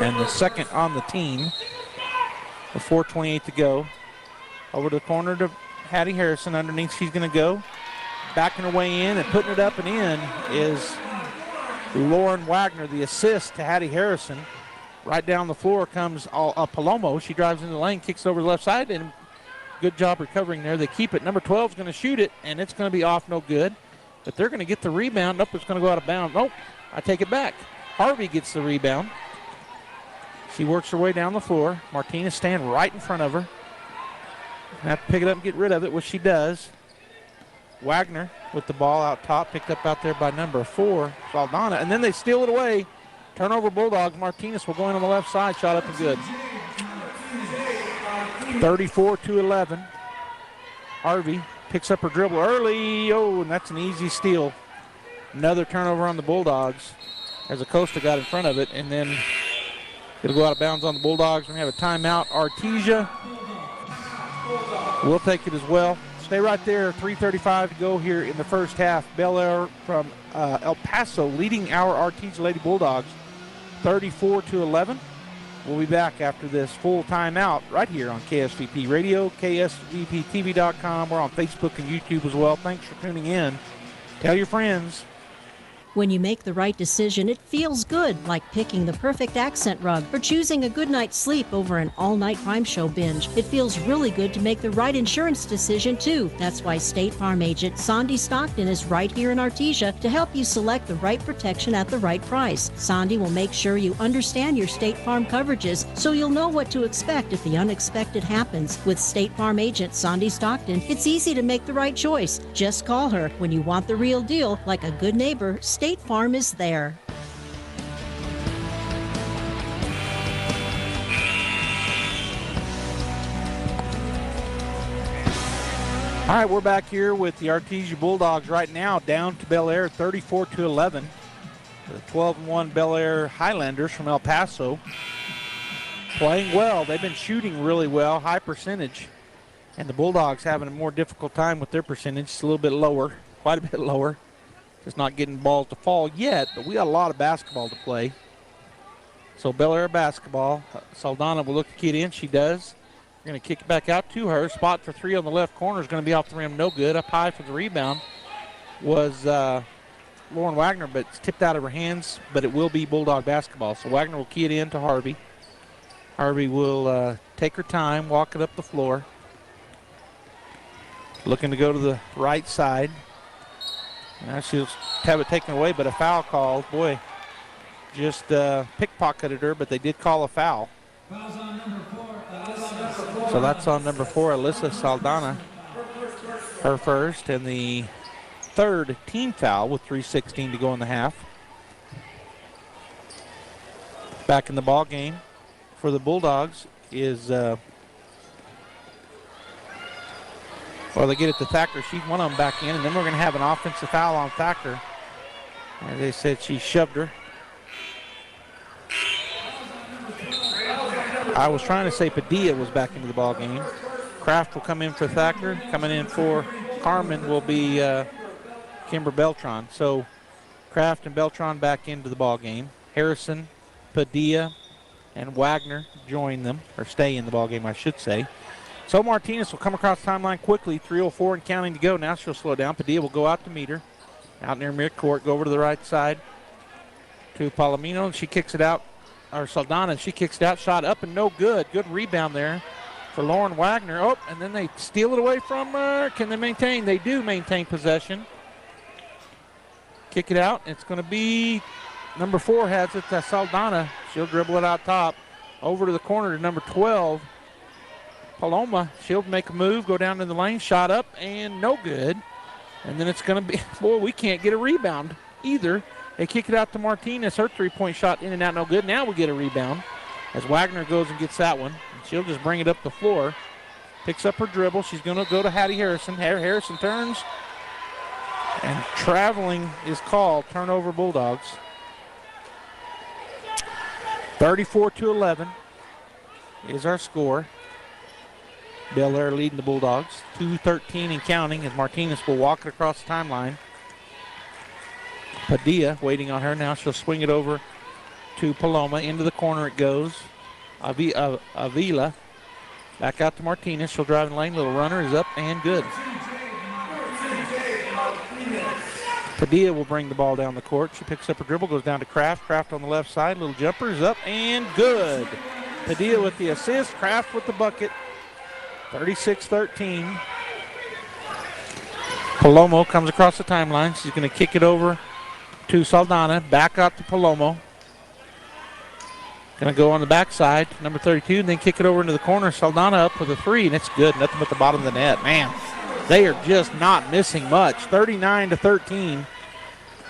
And the second on the team. With 4:28 to go. Over to the corner to Hattie Harrison. Underneath she's going to go. Backing her way in and putting it up and in is Lauren Wagner, the assist to Hattie Harrison. Right down the floor comes Palomo. She drives into the lane, kicks over the left side, and good job recovering there. They keep it. Number 12 is going to shoot it, and it's going to be off, no good. But they're going to get the rebound. Nope, it's going to go out of bounds. Nope, I take it back. Harvey gets the rebound. She works her way down the floor. Martinez stand right in front of her. Have to pick it up and get rid of it, which she does. Wagner with the ball out top, picked up out there by number 4, Saldana. And then they steal it away. Turnover Bulldogs. Martinez will go in on the left side. Shot up and good. 34-11. Harvey picks up her dribble early. Oh, and that's an easy steal. Another turnover on the Bulldogs as Acosta got in front of it. And then it'll go out of bounds on the Bulldogs. We're going to have a timeout. Artesia will take it as well. Stay right there. 3:35 to go here in the first half. Bel Air from El Paso leading our Artesia Lady Bulldogs 34-11. We'll be back after this full timeout right here on KSVP Radio, KSVPTV.com. We're on Facebook and YouTube as well. Thanks for tuning in. Tell your friends. When you make the right decision, it feels good, like picking the perfect accent rug or choosing a good night's sleep over an all-night crime show binge. It feels really good to make the right insurance decision, too. That's why State Farm agent Sandy Stockton is right here in Artesia to help you select the right protection at the right price. Sandy will make sure you understand your State Farm coverages so you'll know what to expect if the unexpected happens. With State Farm agent Sandy Stockton, it's easy to make the right choice. Just call her when you want the real deal. Like a good neighbor, State Farm is there. All right, we're back here with the Artesia Bulldogs right now, down to Bel Air 34-11. The 12-1 Bel Air Highlanders from El Paso playing well. They've been shooting really well, high percentage. And the Bulldogs having a more difficult time with their percentage. It's a little bit lower, quite a bit lower. Just not getting balls to fall yet, but we got a lot of basketball to play. So Bel Air basketball. Saldana will look to get in. She does. We're going to kick it back out to her. Spot for three on the left corner is going to be off the rim. No good. Up high for the rebound was Lauren Wagner, but it's tipped out of her hands, but it will be Bulldog basketball. So Wagner will key it in to Harvey. Harvey will take her time, walk it up the floor. Looking to go to the right side. Now she'll have it taken away, but a foul called. Boy, just pickpocketed her, but they did call a foul. So that's on number 4, Alyssa Saldana. Her first, and the third team foul with 3:16 to go in the half. Back in the ball game for the Bulldogs is Well, they get it to Thacker. She one of them back in, and then we're going to have an offensive foul on Thacker. As they said, she shoved her. I was trying to say Padilla was back into the ball game. Kraft will come in for Thacker. Coming in for Carmen will be Kimber Beltran. So Kraft and Beltran back into the ball game. Harrison, Padilla, and Wagner join them, or stay in the ball game, I should say. So Martinez will come across the timeline quickly. 3:04 and counting to go. Now she'll slow down. Padilla will go out to meet her. Out near midcourt, go over to the right side to Palomino, and she kicks it out. Or Saldana, and she kicks it out. Shot up and no good. Good rebound there for Lauren Wagner. Oh, and then they steal it away from her. Can they maintain? They do maintain possession. Kick it out. It's going to be number 4 has it. Saldana. She'll dribble it out top. Over to the corner to number 12. Paloma. She'll make a move, go down in the lane. Shot up and no good. And then it's going to be, boy, we can't get a rebound either. They kick it out to Martinez. Her three-point shot in and out, no good. Now we get a rebound as Wagner goes and gets that one. And she'll just bring it up the floor. Picks up her dribble. She's going to go to Hattie Harrison. Harrison turns. And traveling is called. Turnover Bulldogs. 34-11 is our score. Bel Air leading the Bulldogs. 2:13 and counting as Martinez will walk it across the timeline. Padilla waiting on her now. She'll swing it over to Paloma. Into the corner it goes. Avila back out to Martinez. She'll drive in the lane. Little runner is up and good. Padilla will bring the ball down the court. She picks up her dribble, goes down to Kraft. Kraft on the left side. Little jumper is up and good. Padilla with the assist. Kraft with the bucket. 36-13. Palomo comes across the timeline. She's going to kick it over to Saldana. Back out to Palomo. Going to go on the backside, number 32, and then kick it over into the corner. Saldana up with a 3, and it's good. Nothing but the bottom of the net. Man, they are just not missing much. 39-13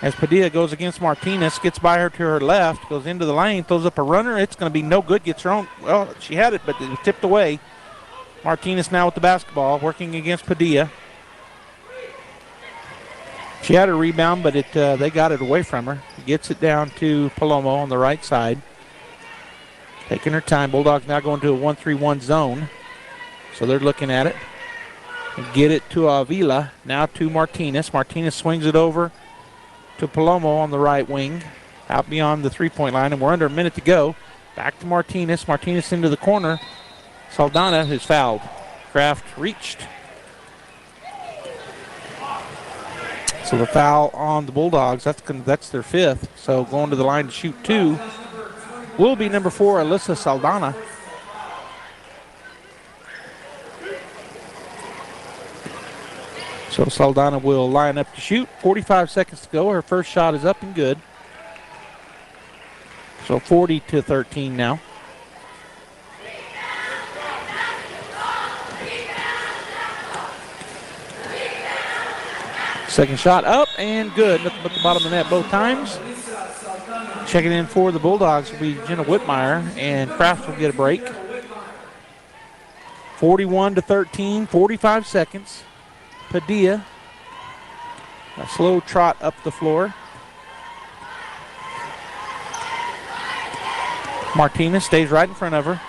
as Padilla goes against Martinez. Gets by her to her left. Goes into the lane. Throws up a runner. It's going to be no good. Gets her own. Well, she had it, but it was tipped away. Martinez now with the basketball, working against Padilla. She had a rebound, but they got it away from her. Gets it down to Palomo on the right side. Taking her time. Bulldogs now going to a 1-3-1 zone. So they're looking at it. Get it to Avila. Now to Martinez. Martinez swings it over to Palomo on the right wing. Out beyond the three-point line, and we're under a minute to go. Back to Martinez. Martinez into the corner. Saldana is fouled. Kraft reached. So the foul on the Bulldogs, that's their 5th. So going to the line to shoot 2 will be number 4, Alyssa Saldana. So Saldana will line up to shoot. 45 seconds to go. Her first shot is up and good. So 40-13 now. Second shot up and good. Nothing but the bottom of the net both times. Checking in for the Bulldogs will be Jenna Whitmire, and Kraft will get a break. 41-13, 45 seconds. Padilla, a slow trot up the floor. Martinez stays right in front of her.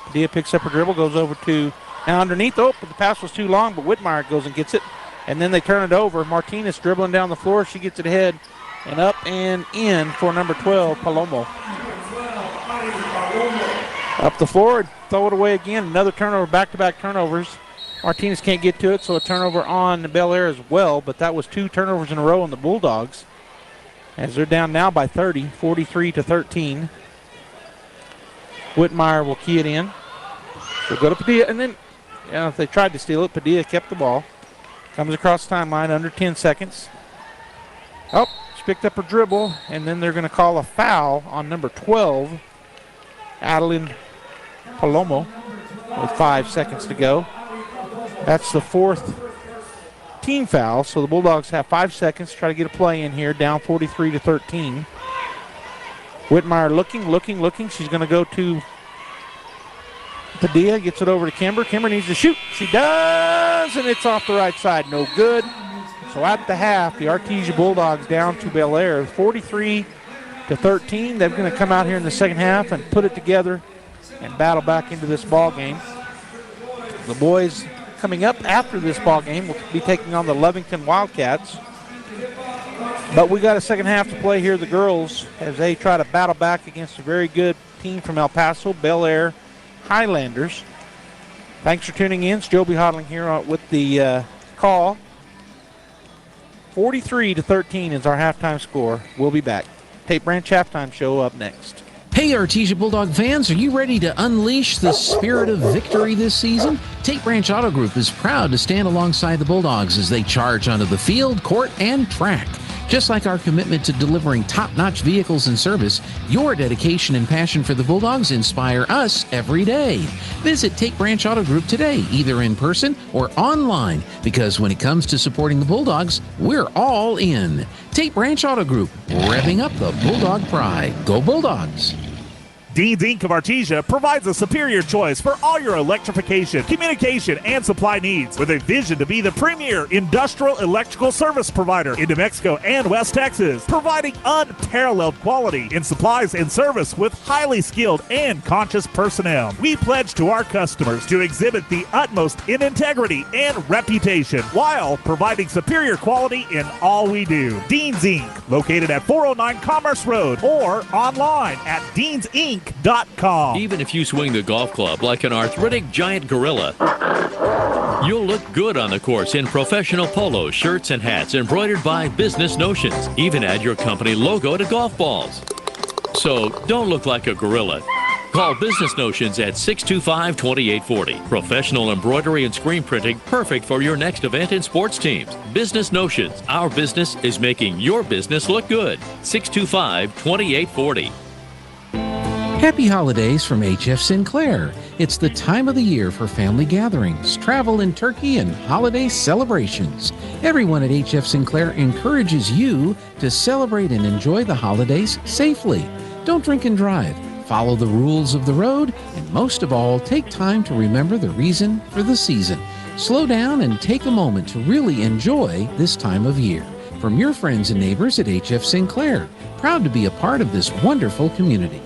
Padilla picks up her dribble, goes over to, now underneath. Oh, but the pass was too long, but Whitmire goes and gets it. And then they turn it over. Martinez dribbling down the floor. She gets it ahead and up and in for number 12, Palomo. Up the floor, throw it away again. Another turnover, back-to-back turnovers. Martinez can't get to it, so a turnover on Bel Air as well. But that was 2 turnovers in a row on the Bulldogs, as they're down now by 30, 43-13. Whitmire will key it in. She'll go to Padilla, and then if they tried to steal it, Padilla kept the ball. Comes across the timeline, under 10 seconds. Oh, she picked up her dribble, and then they're going to call a foul on number 12, Adeline Palomo, with 5 seconds to go. That's the 4th team foul, so the Bulldogs have 5 seconds to try to get a play in here, down 43-13. Whitmire looking. She's going to go to Padilla, gets it over to Kimber. Kimber needs to shoot. She does! does, and it's off the right side. No good. So at the half, the Artesia Bulldogs down to Bel Air, 43-13. They're going to come out here in the second half and put it together and battle back into this ball game. The boys coming up after this ball game will be taking on the Lovington Wildcats. But we got a second half to play here, the girls, as they try to battle back against a very good team from El Paso, Bel Air Highlanders. Thanks for tuning in. It's Joby Hodling here with the call. 43-13 is our halftime score. We'll be back. Tate Branch halftime show up next. Hey, Artesia Bulldog fans, are you ready to unleash the spirit of victory this season? Tate Branch Auto Group is proud to stand alongside the Bulldogs as they charge onto the field, court, and track. Just like our commitment to delivering top-notch vehicles and service, your dedication and passion for the Bulldogs inspire us every day. Visit Tate Branch Auto Group today, either in person or online, because when it comes to supporting the Bulldogs, we're all in. Tate Branch Auto Group, revving up the Bulldog pride. Go Bulldogs! Dean's Inc. of Artesia provides a superior choice for all your electrification, communication, and supply needs, with a vision to be the premier industrial electrical service provider in New Mexico and West Texas, providing unparalleled quality in supplies and service with highly skilled and conscious personnel. We pledge to our customers to exhibit the utmost in integrity and reputation while providing superior quality in all we do. Dean's Inc., located at 409 Commerce Road or online at deansinc.com. Even if you swing the golf club like an arthritic giant gorilla, you'll look good on the course in professional polos, shirts, and hats embroidered by Business Notions. Even add your company logo to golf balls. So don't look like a gorilla. Call Business Notions at 625-2840. Professional embroidery and screen printing, perfect for your next event and sports teams. Business Notions. Our business is making your business look good. 625-2840. Happy holidays from HF Sinclair. It's the time of the year for family gatherings, travel and turkey, and holiday celebrations. Everyone at HF Sinclair encourages you to celebrate and enjoy the holidays safely. Don't drink and drive. Follow the rules of the road, and most of all, take time to remember the reason for the season. Slow down and take a moment to really enjoy this time of year. From your friends and neighbors at HF Sinclair, proud to be a part of this wonderful community.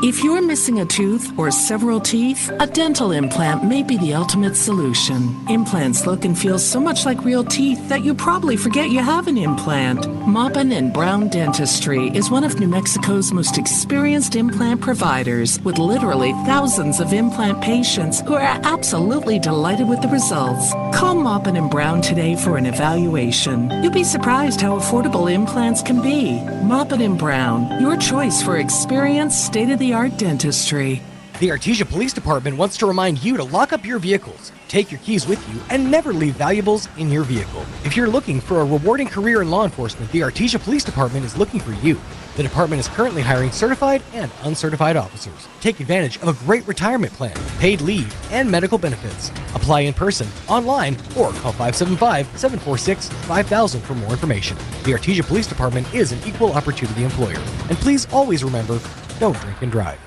If you're missing a tooth or several teeth, a dental implant may be the ultimate solution. Implants look and feel so much like real teeth that you probably forget you have an implant. Maupin & Brown Dentistry is one of New Mexico's most experienced implant providers, with literally thousands of implant patients who are absolutely delighted with the results. Call Maupin & Brown today for an evaluation. You'll be surprised how affordable implants can be. Maupin & Brown, your choice for experienced, state-of-the-art dentistry. The Artesia Police Department wants to remind you to lock up your vehicles, take your keys with you, and never leave valuables in your vehicle. If you're looking for a rewarding career in law enforcement, the Artesia Police Department is looking for you. The department is currently hiring certified and uncertified officers. Take advantage of a great retirement plan, paid leave, and medical benefits. Apply in person, online, or call 575-746-5000 for more information. The Artesia Police Department is an equal opportunity employer. And please always remember, don't drink and drive.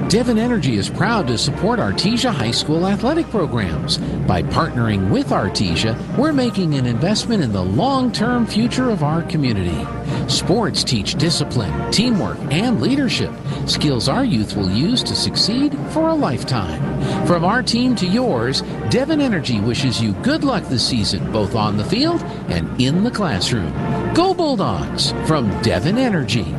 Devon Energy is proud to support Artesia High School athletic programs. By partnering with Artesia, we're making an investment in the long-term future of our community. Sports teach discipline, teamwork, and leadership, skills our youth will use to succeed for a lifetime. From our team to yours, Devon Energy wishes you good luck this season, both on the field and in the classroom. Go Bulldogs from Devon Energy.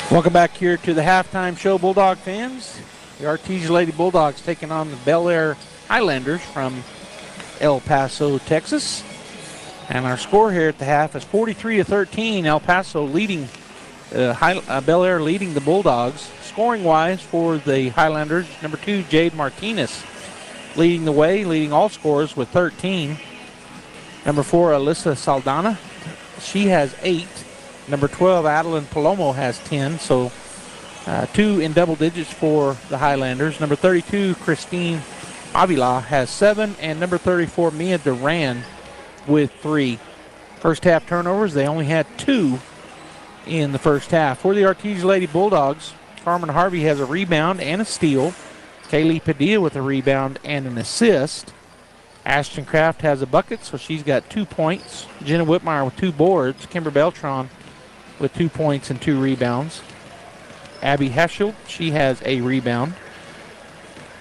Welcome back here to the halftime show, Bulldog fans. The Artesia Lady Bulldogs taking on the Bel Air Highlanders from El Paso, Texas. And our score here at the half is 43-13. El Paso leading Bel Air leading the Bulldogs. Scoring-wise for the Highlanders, number 2, Jade Martinez, leading the way, leading all scorers with 13. Number 4, Alyssa Saldana, she has 8. Number 12, Adeline Palomo has 10, so 2 in double digits for the Highlanders. Number 32, Christine Avila has 7, and number 34, Mia Duran with 3. First half turnovers, they only had 2 in the first half. For the Artesia Lady Bulldogs, Carmen Harvey has a rebound and a steal. Kaylee Padilla with a rebound and an assist. Ashton Kraft has a bucket, so she's got 2 points. Jenna Whitmire with 2 boards. Kimber Beltran with 2 points and 2 rebounds. Abby Heschel, she has a rebound.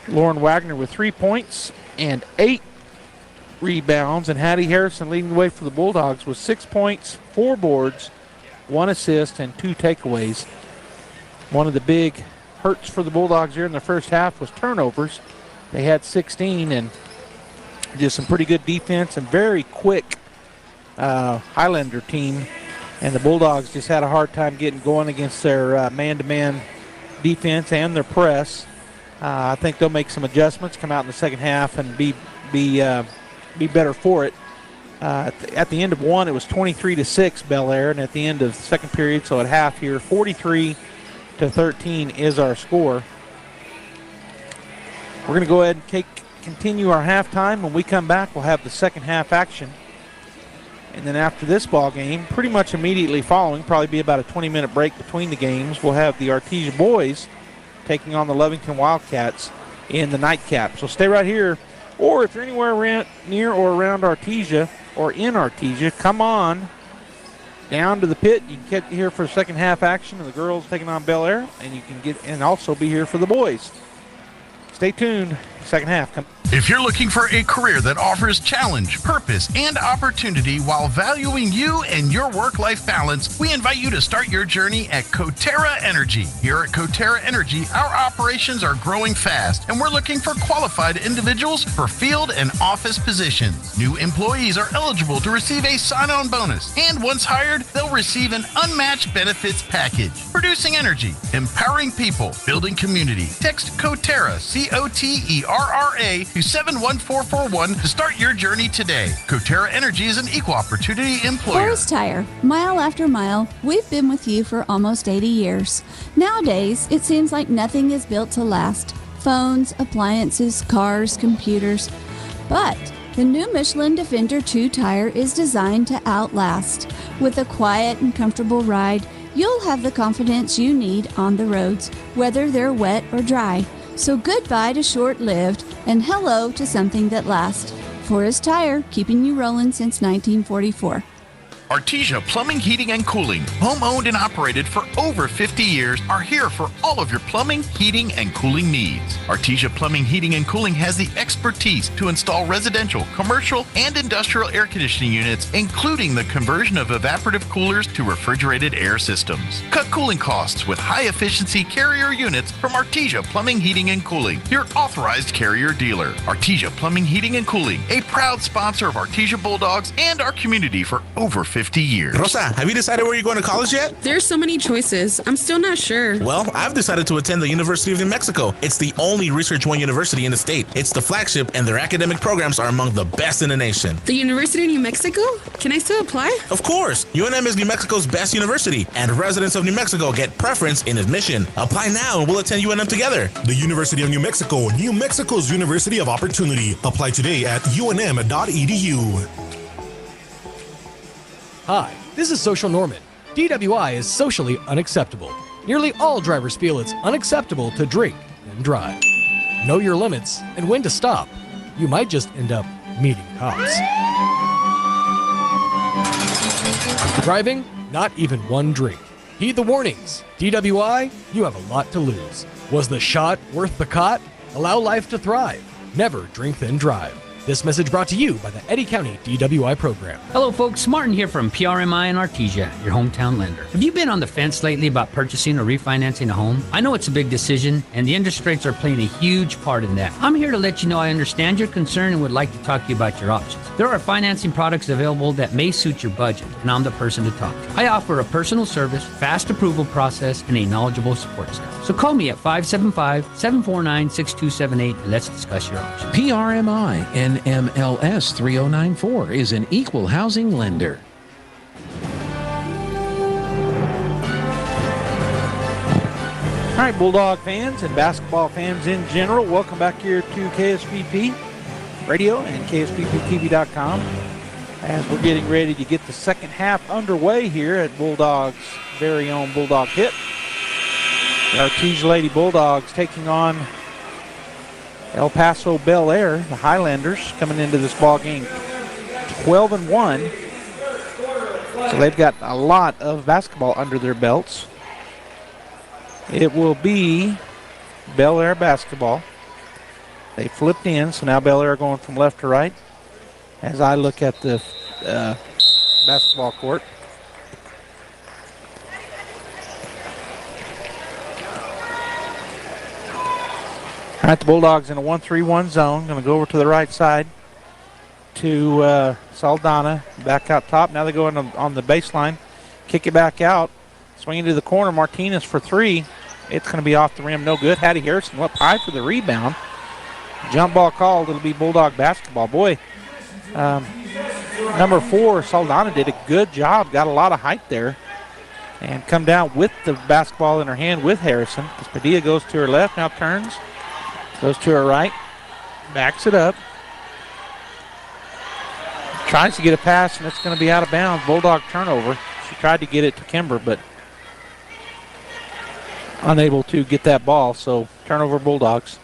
Lauren Wagner with 3 points and 8 rebounds. And Hattie Harrison leading the way for the Bulldogs with 6 points, 4 boards, 1 assist, and 2 takeaways. One of the big hurts for the Bulldogs here in the first half was turnovers. They had 16, and just some pretty good defense and very quick Highlander team. And the Bulldogs just had a hard time getting going against their man-to-man defense and their press. I think they'll make some adjustments, come out in the second half, and be better for it. At the end of one, it was 23-6 Bel Air, and at the end of the second period, so at half here, 43-13 is our score. We're going to go ahead and continue our halftime. When we come back, we'll have the second half action. And then after this ball game, pretty much immediately following, probably be about a 20-minute break between the games, we'll have the Artesia boys taking on the Lovington Wildcats in the nightcap. So stay right here. Or if you're anywhere near or around Artesia or in Artesia, come on down to the pit. You can get here for second half action of the girls taking on Bel Air, and you can get and also be here for the boys. Stay tuned. Second half. If you're looking for a career that offers challenge, purpose, and opportunity while valuing you and your work-life balance, we invite you to start your journey at Coterra Energy. Here at Coterra Energy, our operations are growing fast, and we're looking for qualified individuals for field and office positions. New employees are eligible to receive a sign-on bonus, and once hired, they'll receive an unmatched benefits package. Producing energy, empowering people, building community. Text Coterra, C-O-T-E-R-R-A, to 71441 to start your journey today. Coterra Energy is an equal opportunity employer. Forest Tire. Mile after mile, we've been with you for almost 80 years. Nowadays, it seems like nothing is built to last. Phones, appliances, cars, computers. But the new Michelin Defender 2 tire is designed to outlast. With a quiet and comfortable ride, you'll have the confidence you need on the roads, whether they're wet or dry. So goodbye to short-lived and hello to something that lasts. Forest Tire, keeping you rolling since 1944. Artesia Plumbing, Heating, and Cooling, home-owned and operated for over 50 years, are here for all of your plumbing, heating, and cooling needs. Artesia Plumbing, Heating, and Cooling has the expertise to install residential, commercial, and industrial air conditioning units, including the conversion of evaporative coolers to refrigerated air systems. Cut cooling costs with high-efficiency Carrier units from Artesia Plumbing, Heating, and Cooling, your authorized Carrier dealer. Artesia Plumbing, Heating, and Cooling, a proud sponsor of Artesia Bulldogs and our community for over 50 years. Rosa, have you decided where you're going to college yet? There's so many choices. I'm still not sure. Well, I've decided to attend the University of New Mexico. It's the only Research One university in the state. It's the flagship, and their academic programs are among the best in the nation. The University of New Mexico? Can I still apply? Of course. UNM is New Mexico's best university, and residents of New Mexico get preference in admission. Apply now, and we'll attend UNM together. The University of New Mexico, New Mexico's University of Opportunity. Apply today at unm.edu. Hi, this is Social Norman. DWI is socially unacceptable. Nearly all drivers feel it's unacceptable to drink and drive. Know your limits and when to stop. You might just end up meeting cops. Driving, not even one drink. Heed the warnings. DWI, you have a lot to lose. Was the shot worth the cot? Allow life to thrive. Never drink then drive. This message brought to you by the Eddy County DWI program. Hello folks, Martin here from PRMI in Artesia, your hometown lender. Have you been on the fence lately about purchasing or refinancing a home? I know it's a big decision, and the interest rates are playing a huge part in that. I'm here to let you know I understand your concern and would like to talk to you about your options. There are financing products available that may suit your budget, and I'm the person to talk to. I offer a personal service, fast approval process, and a knowledgeable support staff. So call me at 575-749-6278 and let's discuss your options. PRMI NMLS 3094 is an equal housing lender. All right, Bulldog fans and basketball fans in general, welcome back here to KSPP Radio and KSPPTV.com as we're getting ready to get the second half underway here at Bulldogs' very own Bulldog Pit. The Artesia Lady Bulldogs taking on El Paso Bel Air, the Highlanders, coming into this ball game 12-1. So they've got a lot of basketball under their belts. It will be Bel Air basketball. They flipped in, so now Bel Air going from left to right as I look at the basketball court. All right, the Bulldogs in a 1-3-1 zone. Going to go over to the right side to Saldana. Back out top. Now they go on the baseline. Kick it back out. Swing into the corner. Martinez for three. It's going to be off the rim. No good. Hattie Harrison up high for the rebound. Jump ball called. It'll be Bulldog basketball. Boy, number 4, Saldana, did a good job. Got a lot of height there. And come down with the basketball in her hand with Harrison. As Padilla goes to her left. Now turns. Goes to her right, backs it up, tries to get a pass, and it's going to be out of bounds. Bulldog turnover. She tried to get it to Kimber, but unable to get that ball, so turnover Bulldogs.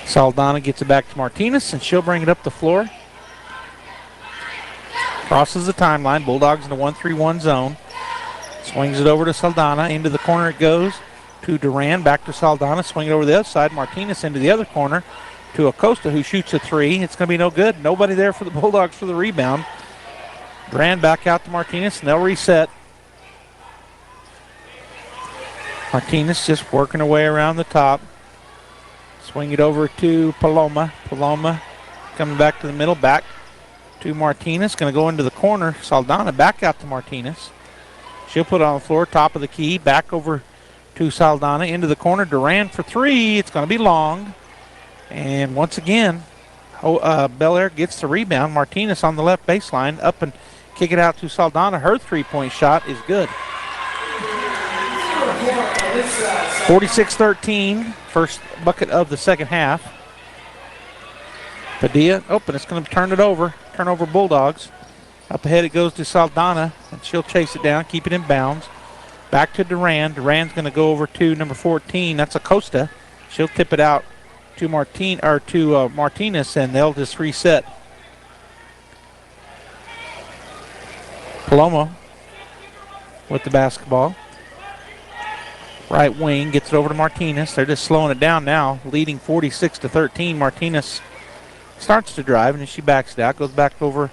Saldana gets it back to Martinez, and she'll bring it up the floor. Crosses the timeline. Bulldogs in the 1-3-1 zone. Swings it over to Saldana. Into the corner it goes. To Duran, back to Saldana, swing it over the other side. Martinez into the other corner to Acosta, who shoots a three. It's going to be no good. Nobody there for the Bulldogs for the rebound. Duran back out to Martinez, and they'll reset. Martinez just working her way around the top. Swing it over to Paloma. Paloma coming back to the middle, back to Martinez. Going to go into the corner. Saldana back out to Martinez. She'll put it on the floor, top of the key, back over to Saldana, into the corner. Duran for three. It's going to be long. And once again, Bel Air gets the rebound. Martinez on the left baseline, up and kick it out to Saldana. Her three-point shot is good. 46-13, first bucket of the second half. Padilla, and it's going to turn it over. Turnover Bulldogs. Up ahead it goes to Saldana, and she'll chase it down, keep it in bounds. Back to Duran. Duran's going to go over to number 14. That's Acosta. She'll tip it out to Martinez, and they'll just reset. Palomo with the basketball. Right wing gets it over to Martinez. They're just slowing it down now, leading 46-13. Martinez starts to drive, and then she backs it out. Goes back over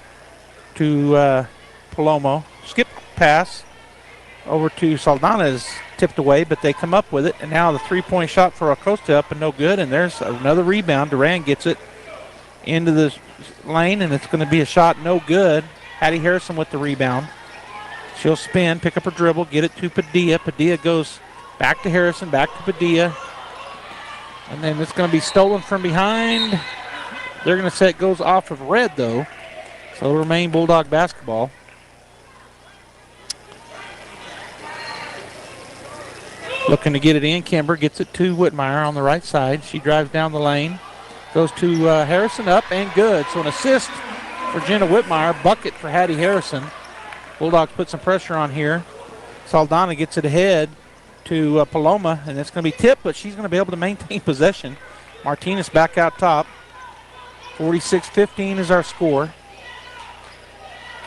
to Palomo. Skip pass. Over to Saldana is tipped away, but they come up with it. And now the three-point shot for Acosta up and no good. And there's another rebound. Duran gets it into the lane, and it's going to be a shot no good. Hattie Harrison with the rebound. She'll spin, pick up her dribble, get it to Padilla. Padilla goes back to Harrison, back to Padilla. And then it's going to be stolen from behind. They're going to say it goes off of red, though. So it'll remain Bulldog basketball. Looking to get it in. Kimber gets it to Whitmire on the right side. She drives down the lane. Goes to Harrison, up and good. So an assist for Jenna Whitmire. Bucket for Hattie Harrison. Bulldogs put some pressure on here. Saldana gets it ahead to Paloma, and it's going to be tipped, but she's going to be able to maintain possession. Martinez back out top. 46-15 is our score.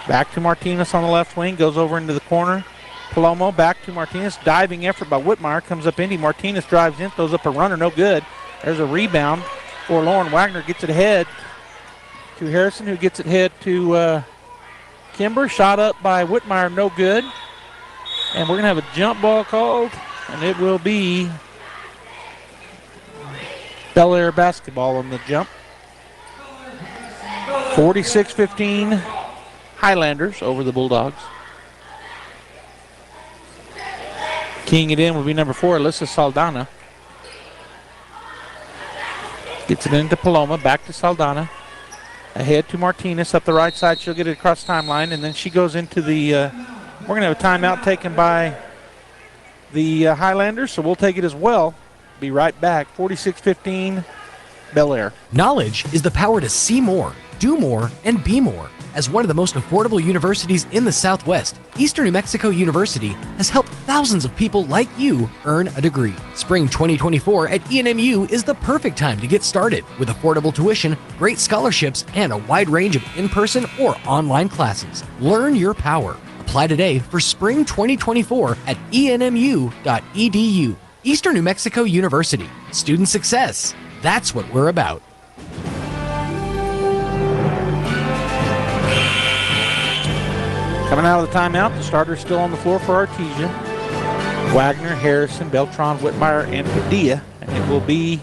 Back to Martinez on the left wing. Goes over into the corner. Palomo back to Martinez. Diving effort by Whitmire. Comes up Indy. Martinez drives in. Throws up a runner. No good. There's a rebound. for Lauren Wagner. Gets it ahead to Harrison, who gets it ahead to Kimber. Shot up by Whitmire, no good. And we're going to have a jump ball called, and it will be Bel Air basketball on the jump. 46-15 Highlanders over the Bulldogs. Keying it in will be number 4, Alyssa Saldana. Gets it into Paloma, back to Saldana. Ahead to Martinez up the right side. She'll get it across the timeline, and then she goes into the, we're going to have a timeout taken by the Highlanders, so we'll take it as well. Be right back. 46-15 Bel Air. Knowledge is the power to see more, do more, and be more. As one of the most affordable universities in the Southwest, Eastern New Mexico University has helped thousands of people like you earn a degree. Spring 2024 at ENMU is the perfect time to get started with affordable tuition, great scholarships, and a wide range of in-person or online classes. Learn your power. Apply today for spring 2024 at enmu.edu. Eastern New Mexico University. Student success. That's what we're about. Coming out of the timeout, the starter's still on the floor for Artesia. Wagner, Harrison, Beltran, Whitmire, and Padilla. And it will be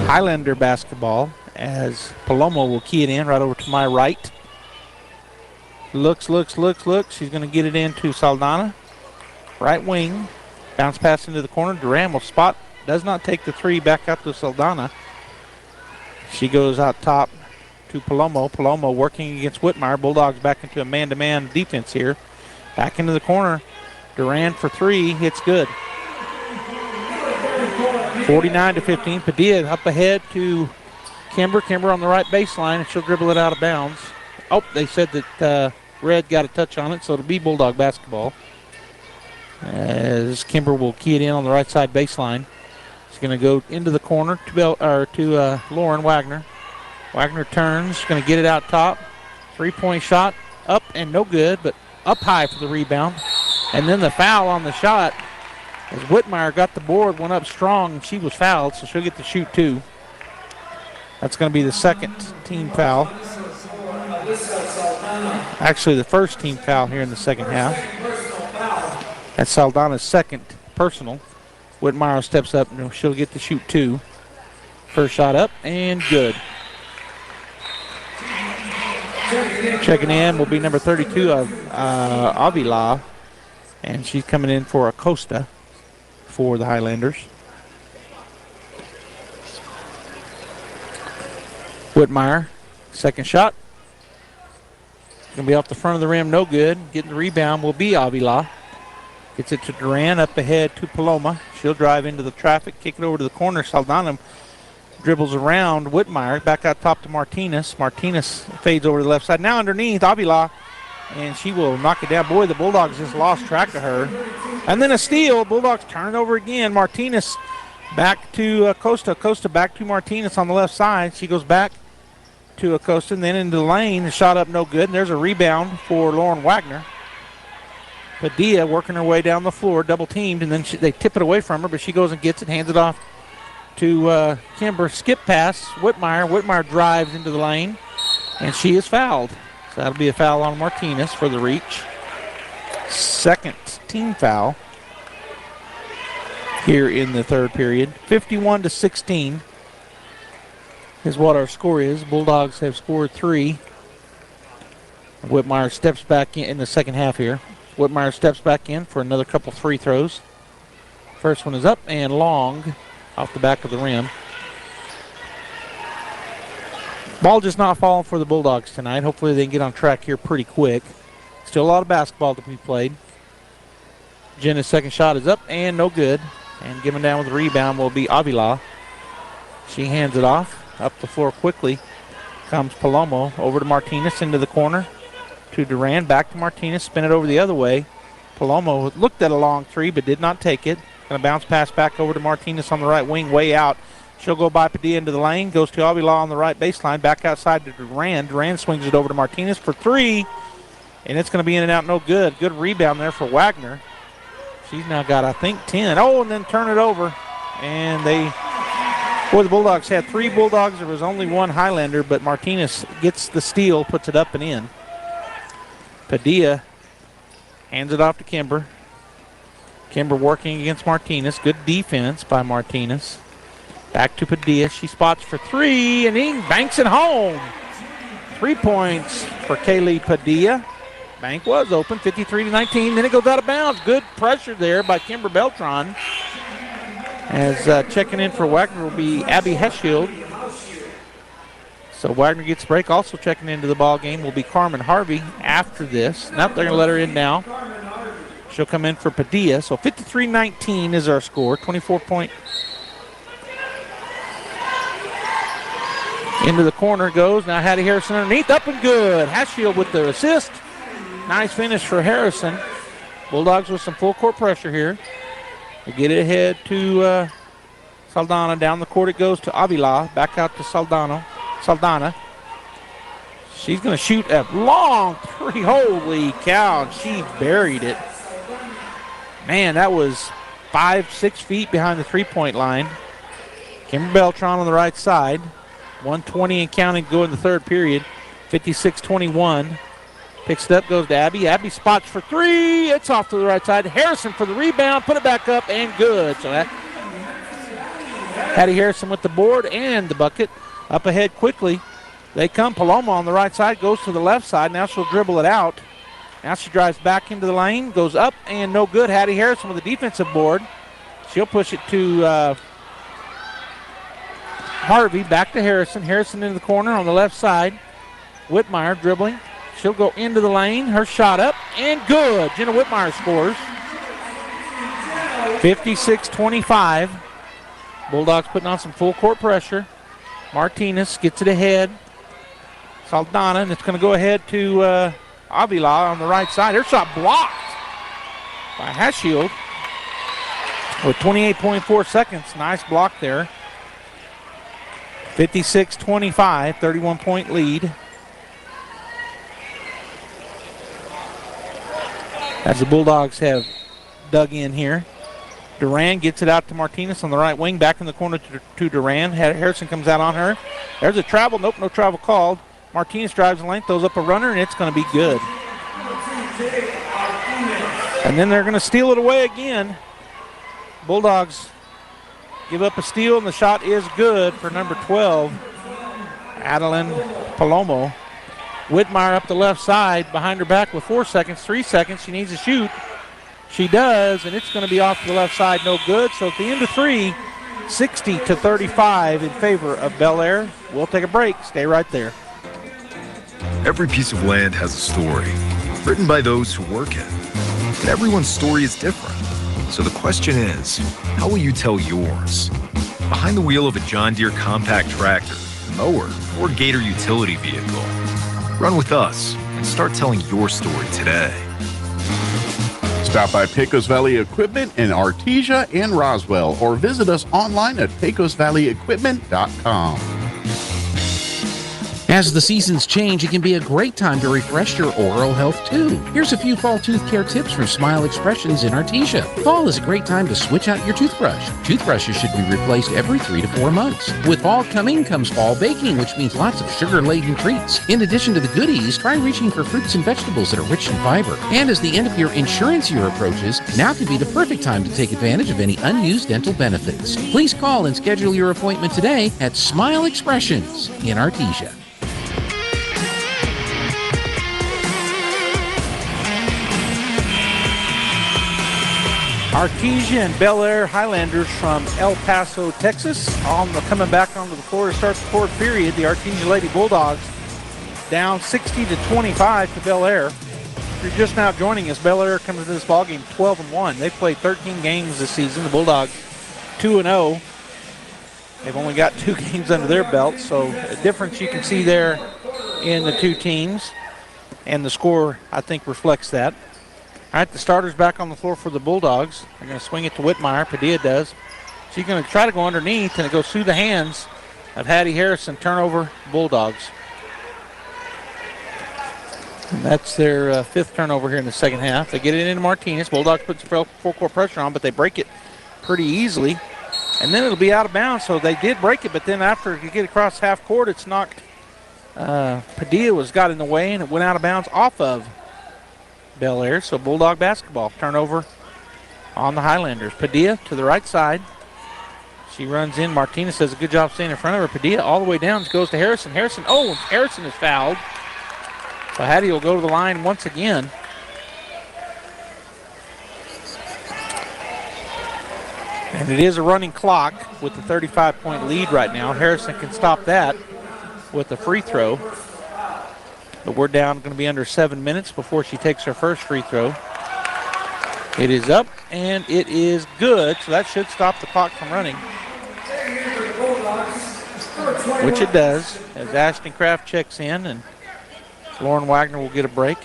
Highlander basketball as Palomo will key it in right over to my right. Looks. She's going to get it into Saldana. Right wing. Bounce pass into the corner. Duran will spot. Does not take the three. Back out to Saldana. She goes out top to Palomo. Palomo working against Whitmire. Bulldogs back into a man-to-man defense here. Back into the corner. Duran for three. Hits good. 49-15. Padilla up ahead to Kimber. Kimber on the right baseline, and she'll dribble it out of bounds. Oh, they said that Red got a touch on it, so it'll be Bulldog basketball. As Kimber will key it in on the right side baseline. She's going to go into the corner to Lauren Wagner. Wagner turns, going to get it out top. Three-point shot, up and no good, but up high for the rebound. And then the foul on the shot as Whitmire got the board, went up strong, and she was fouled, so she'll get to shoot two. That's going to be the second team foul. Actually, the first team foul here in the second half. That's Saldana's second personal. Whitmire steps up, and she'll get to shoot two. First shot up, and good. Checking in will be number 32 of Avila, and she's coming in for Acosta for the Highlanders. Whitmire, second shot. Going to be off the front of the rim, no good. Getting the rebound will be Avila. Gets it to Duran, up ahead to Paloma. She'll drive into the traffic, kick it over to the corner. Saldana dribbles around Whitmire, back out top to Martinez. Martinez fades over to the left side. Now underneath, Avila, and she will knock it down. Boy, the Bulldogs just lost track of her. And then a steal. Bulldogs turn it over again. Martinez back to Acosta. Acosta back to Martinez on the left side. She goes back to Acosta and then into the lane. The shot up no good. And there's a rebound for Lauren Wagner. Padilla working her way down the floor, double teamed, and then they tip it away from her, but she goes and gets it, hands it off to Kimber. Skip pass, Whitmire. Whitmire drives into the lane, and she is fouled. So that'll be a foul on Martinez for the reach. Second team foul here in the third period. 51-16 is what our score is. Bulldogs have scored three. Whitmire steps back in the second half here. Whitmire steps back in for another couple free throws. First one is up and long off the back of the rim. Ball just not falling for the Bulldogs tonight. Hopefully they can get on track here pretty quick. Still a lot of basketball to be played. Jenna's second shot is up and no good. And giving down with the rebound will be Avila. She hands it off. Up the floor quickly comes Palomo over to Martinez into the corner. To Duran, back to Martinez, spin it over the other way. Palomo looked at a long three but did not take it. Going to bounce pass back over to Martinez on the right wing, way out. She'll go by Padilla into the lane, goes to Avila on the right baseline, back outside to Duran. Duran swings it over to Martinez for three, and it's going to be in and out, no good. Good rebound there for Wagner. She's now got, I think, 10. Oh, and then turn it over, and they Boy, the Bulldogs had 3 Bulldogs. There was only 1 Highlander, but Martinez gets the steal, puts it up and in. Padilla hands it off to Kimber. Kimber working against Martinez. Good defense by Martinez. Back to Padilla. She spots for 3, and he banks it home. 3 points for Kaylee Padilla. Bank was open, 53-19. Then it goes out of bounds. Good pressure there by Kimber Beltran. As checking in for Wagner will be Abby Heshield. So Wagner gets a break. Also checking into the ball game will be Carmen Harvey after this. Now they're going to let her in now. She'll come in for Padilla. So 53-19 is our score. 24-point. Into the corner goes. Now Hattie Harrison underneath. Up and good. Heshield with the assist. Nice finish for Harrison. Bulldogs with some full court pressure here. They get it ahead to Saldana. Down the court it goes to Avila. Back out to Saldana. She's going to shoot a long 3. Holy cow. And she buried it. Man, that was 5-6 feet behind the 3-point line. Kimber Beltran on the right side. 1:20 and counting to go in the third period. 56-21. Picks it up, goes to Abby. Abby spots for 3. It's off to the right side. Harrison for the rebound. Put it back up and good. So that Hattie Harrison with the board and the bucket. Up ahead quickly. They come. Paloma on the right side goes to the left side. Now she'll dribble it out. Now she drives back into the lane. Goes up and no good. Hattie Harrison with the defensive board. She'll push it to Harvey. Back to Harrison. Harrison into the corner on the left side. Whitmire dribbling. She'll go into the lane. Her shot up and good. Jenna Whitmire scores. 56-25. Bulldogs putting on some full court pressure. Martinez gets it ahead. Saldana, and it's going to go ahead to Avila on the right side. Her shot blocked by Heshield with 28.4 seconds. Nice block there. 56-25, 31-point lead. As the Bulldogs have dug in here. Duran gets it out to Martinez on the right wing. Back in the corner to Duran. Harrison comes out on her. There's a travel. Nope, no travel called. Martinez drives the lane, throws up a runner, and it's going to be good. And then they're going to steal it away again. Bulldogs give up a steal, and the shot is good for number 12, Adeline Palomo. Whitmire up the left side, behind her back with 4 seconds, 3 seconds. She needs to shoot. She does, and it's going to be off to the left side, no good. So at the end of 3, 60-35 in favor of Bel Air. We'll take a break. Stay right there. Every piece of land has a story, written by those who work it. And everyone's story is different. So the question is, how will you tell yours? Behind the wheel of a John Deere compact tractor, mower, or Gator utility vehicle. Run with us and start telling your story today. Stop by Pecos Valley Equipment in Artesia and Roswell, or visit us online at pecosvalleyequipment.com. As the seasons change, it can be a great time to refresh your oral health too. Here's a few fall tooth care tips from Smile Expressions in Artesia. Fall is a great time to switch out your toothbrush. Toothbrushes should be replaced every 3 to 4 months. With fall coming comes fall baking, which means lots of sugar-laden treats. In addition to the goodies, try reaching for fruits and vegetables that are rich in fiber. And as the end of your insurance year approaches, now could be the perfect time to take advantage of any unused dental benefits. Please call and schedule your appointment today at Smile Expressions in Artesia. Artesia and Bel Air Highlanders from El Paso, Texas, coming back onto the floor to start the fourth period. The Artesia Lady Bulldogs down 60-25 to Bel Air. If you're just now joining us, Bel Air comes into this ballgame 12-1. They've played 13 games this season. The Bulldogs 2-0. They've only got 2 games under their belt, so a difference you can see there in the two teams, and the score, I think, reflects that. All right, the starter's back on the floor for the Bulldogs. They're going to swing it to Whitmire. Padilla does. She's going to try to go underneath, and it goes through the hands of Hattie Harrison. Turnover, Bulldogs. And that's their 5th turnover here in the second half. They get it into Martinez. Bulldogs put full court pressure on, but they break it pretty easily. And then it'll be out of bounds, so they did break it, but then after you get across half court, it's knocked. Padilla got in the way, and it went out of bounds off of Bel Air. So Bulldog basketball. Turnover on the Highlanders. Padilla to the right side. She runs in. Martinez does a good job staying in front of her. Padilla all the way down, goes to Harrison. Harrison is fouled. So Hattie will go to the line once again. And it is a running clock with the 35-point lead right now. Harrison can stop that with a free throw. But we're down, going to be under 7 minutes before she takes her first free throw. It is up, and it is good, so that should stop the clock from running. Which it does, as Ashton Kraft checks in, and Lauren Wagner will get a break.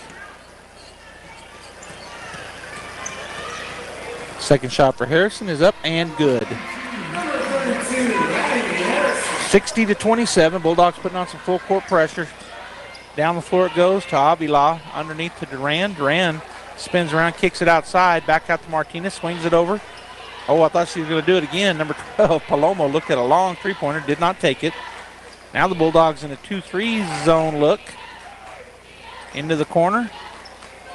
Second shot for Harrison is up and good. 60-27, Bulldogs putting on some full court pressure. Down the floor it goes to Avila, underneath to Duran. Duran spins around, kicks it outside, back out to Martinez, swings it over. Oh, I thought she was going to do it again. Number 12, Palomo, looked at a long three-pointer, did not take it. Now the Bulldogs in a 2-3 zone look. Into the corner.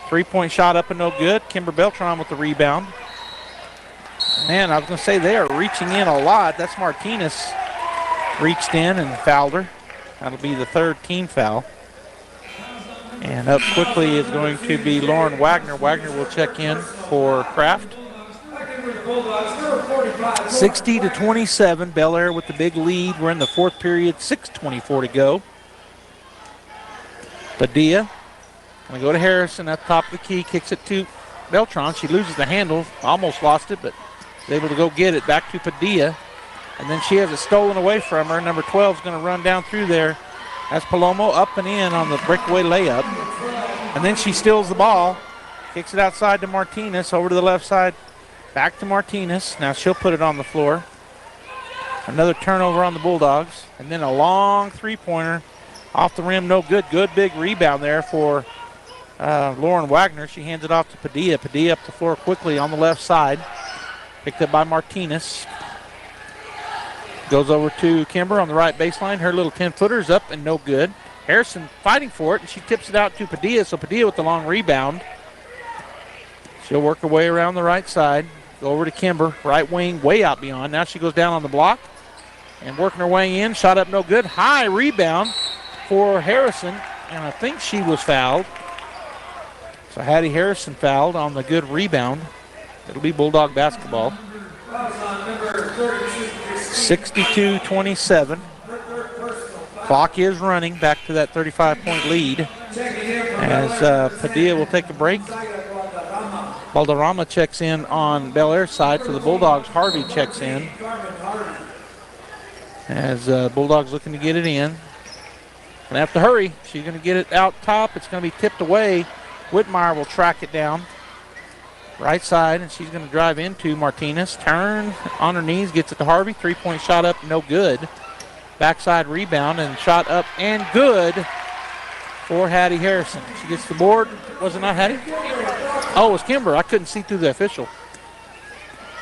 Three-point shot up and no good. Kimber Beltran with the rebound. Man, I was going to say they are reaching in a lot. That's Martinez reached in and fouled her. That'll be the third team foul. And up quickly is going to be Lauren Wagner. Wagner will check in for Kraft. 60-27, Bel Air with the big lead. We're in the fourth period, 6:24 to go. Padilla going to go to Harrison at the top of the key, kicks it to Beltran. She loses the handle, almost lost it, but is able to go get it back to Padilla. And then she has it stolen away from her. Number 12 is going to run down through there. That's Palomo up and in on the breakaway layup. And then she steals the ball, kicks it outside to Martinez, over to the left side, back to Martinez. Now she'll put it on the floor. Another turnover on the Bulldogs. And then a long three-pointer off the rim, no good. Good big rebound there for Lauren Wagner. She hands it off to Padilla. Padilla up the floor quickly on the left side. Picked up by Martinez. Goes over to Kimber on the right baseline. Her little 10-footer's up and no good. Harrison fighting for it, and she tips it out to Padilla. So Padilla with the long rebound. She'll work her way around the right side. Go over to Kimber, right wing, way out beyond. Now she goes down on the block and working her way in. Shot up no good. High rebound for Harrison, and I think she was fouled. So Hattie Harrison fouled on the good rebound. It'll be Bulldog basketball. 62-27. Clock is running back to that 35-point lead as Padilla will take a break. Valderrama checks in on Bel Air's side for the Bulldogs. Harvey checks in as Bulldogs looking to get it in. Gonna have to hurry. She's gonna get it out top. It's gonna be tipped away. Whitmire will track it down. Right side, and she's going to drive into Martinez. Turn on her knees, gets it to Harvey. Three-point shot up, no good. Backside rebound and shot up and good for Hattie Harrison. She gets the board. Was it not Hattie? Oh, it was Kimber. I couldn't see through the official.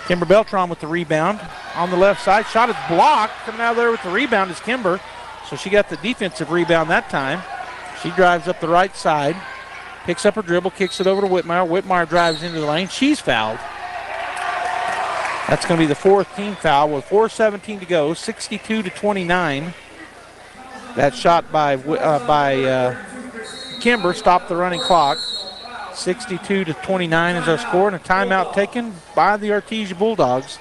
Kimber Beltran with the rebound on the left side. Shot is blocked. Coming out of there with the rebound is Kimber. So she got the defensive rebound that time. She drives up the right side. Picks up her dribble, kicks it over to Whitmire. Whitmire drives into the lane. She's fouled. That's going to be the fourth team foul with 4:17 to go, 62-29. That shot by Kimber stopped the running clock. 62-29 is our score, and a timeout taken by the Artesia Bulldogs.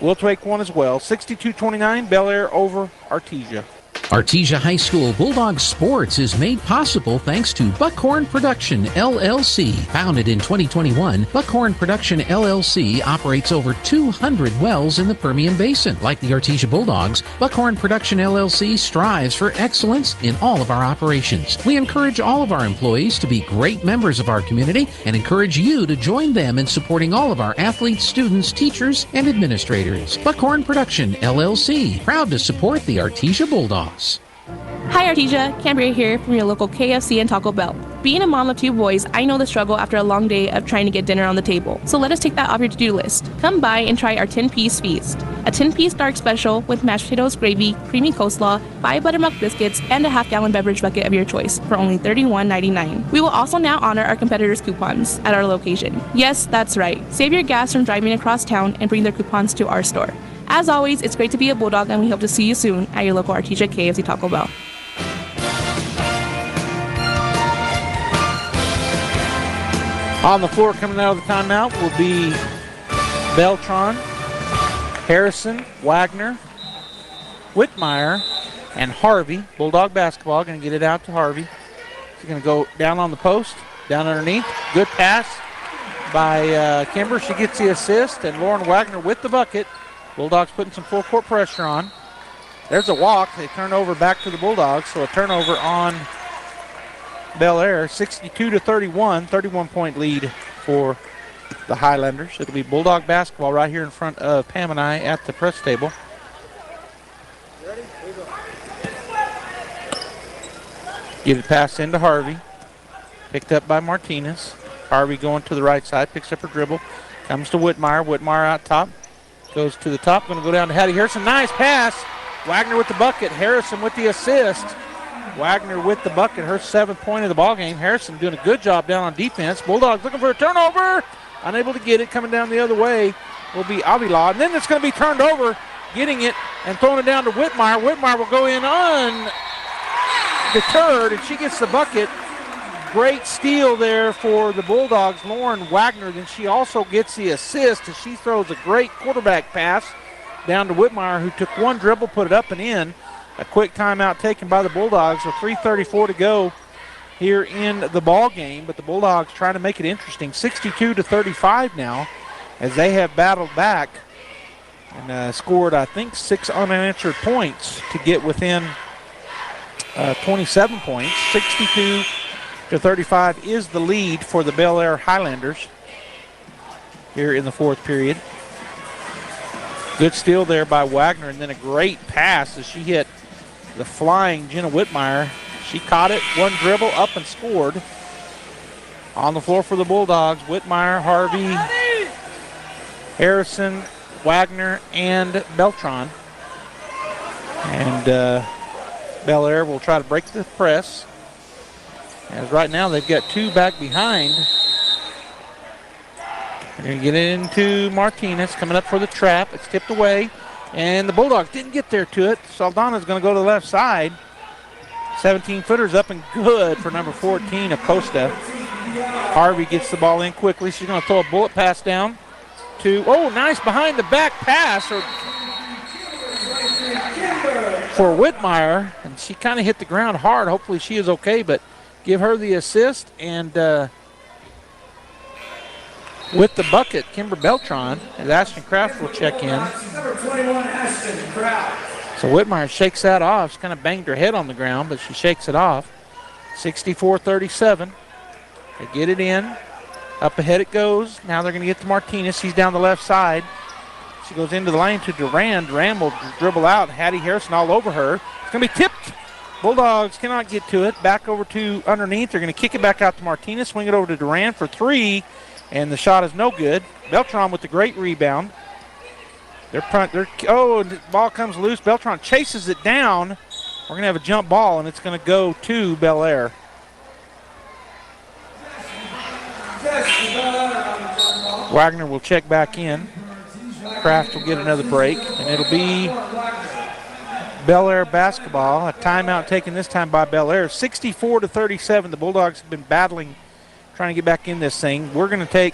We'll take one as well. 62-29, Bel Air over Artesia. Artesia High School Bulldogs Sports is made possible thanks to Buckhorn Production, LLC. Founded in 2021, Buckhorn Production, LLC operates over 200 wells in the Permian Basin. Like the Artesia Bulldogs, Buckhorn Production, LLC strives for excellence in all of our operations. We encourage all of our employees to be great members of our community and encourage you to join them in supporting all of our athletes, students, teachers, and administrators. Buckhorn Production, LLC, proud to support the Artesia Bulldogs. Hi Artesia, Cambria here from your local KFC and Taco Bell. Being a mom of 2 boys, I know the struggle after a long day of trying to get dinner on the table. So let us take that off your to-do list. Come by and try our 10-piece feast. A 10-piece dark special with mashed potatoes, gravy, creamy coleslaw, 5 buttermilk biscuits, and a half-gallon beverage bucket of your choice for only $31.99. We will also now honor our competitors' coupons at our location. Yes, that's right. Save your gas from driving across town and bring their coupons to our store. As always, it's great to be a Bulldog, and we hope to see you soon at your local Artesia KFC Taco Bell. On the floor coming out of the timeout will be Beltran, Harrison, Wagner, Whitmire, and Harvey. Bulldog basketball going to get it out to Harvey. She's going to go down on the post, down underneath. Good pass by Kimber. She gets the assist, and Lauren Wagner with the bucket. Bulldogs putting some full court pressure on. There's a walk. They turn over back to the Bulldogs, so a turnover on Bel Air, 62-31, 31-point lead for the Highlanders. It'll be Bulldog basketball right here in front of Pam and I at the press table. Get it passed into Harvey. Picked up by Martinez. Harvey going to the right side, picks up her dribble. Comes to Whitmire. Whitmire out top. Goes to the top. Going to go down to Hattie Harrison. Nice pass. Wagner with the bucket. Harrison with the assist. Wagner with the bucket, her 7th point of the ball game. Harrison doing a good job down on defense. Bulldogs looking for a turnover. Unable to get it. Coming down the other way will be Avila. And then it's going to be turned over. Getting it and throwing it down to Whitmire. Whitmire will go in undeterred, and she gets the bucket. Great steal there for the Bulldogs. Lauren Wagner. Then she also gets the assist as she throws a great quarterback pass down to Whitmire, who took one dribble, put it up and in. A quick timeout taken by the Bulldogs with 3:34 to go here in the ball game, but the Bulldogs trying to make it interesting. 62-35 now as they have battled back and scored, I think, 6 unanswered points to get within 27 points. 62-35 is the lead for the Bel Air Highlanders here in the 4th period. Good steal there by Wagner, and then a great pass as she hit the flying Jenna Whitmire. She caught it, one dribble, up and scored. On the floor for the Bulldogs, Whitmire, Harvey, Harrison, Wagner, and Beltran. And Bel Air will try to break the press. As right now they've got 2 back behind. They're going to get it into Martinez, coming up for the trap. It's tipped away, and the Bulldogs didn't get there to it. Saldana's going to go to the left side. 17-footers up and good for number 14, Acosta. Harvey gets the ball in quickly. She's going to throw a bullet pass down to, nice behind the back pass for Whitmire, and she kind of hit the ground hard. Hopefully she is okay, but give her the assist, and with the bucket, Kimber Beltran, as Ashton Kraft will check in. Number 21, Ashton Kraft. So Whitmire shakes that off. She kind of banged her head on the ground, but she shakes it off. 64-37. They get it in. Up ahead it goes. Now they're going to get to Martinez. She's down the left side. She goes into the lane to Duran. Duran will dribble out. Hattie Harrison all over her. It's going to be tipped. Bulldogs cannot get to it. Back over to underneath. They're going to kick it back out to Martinez. Swing it over to Duran for 3. And the shot is no good. Beltran with the great rebound. The ball comes loose. Beltran chases it down. We're going to have a jump ball, and it's going to go to Bel Air. Wagner will check back in. Kraft will get another break, and it'll be Bel Air basketball. A timeout taken this time by Bel Air. 64-37. The Bulldogs have been battling, trying to get back in this thing. We're going to take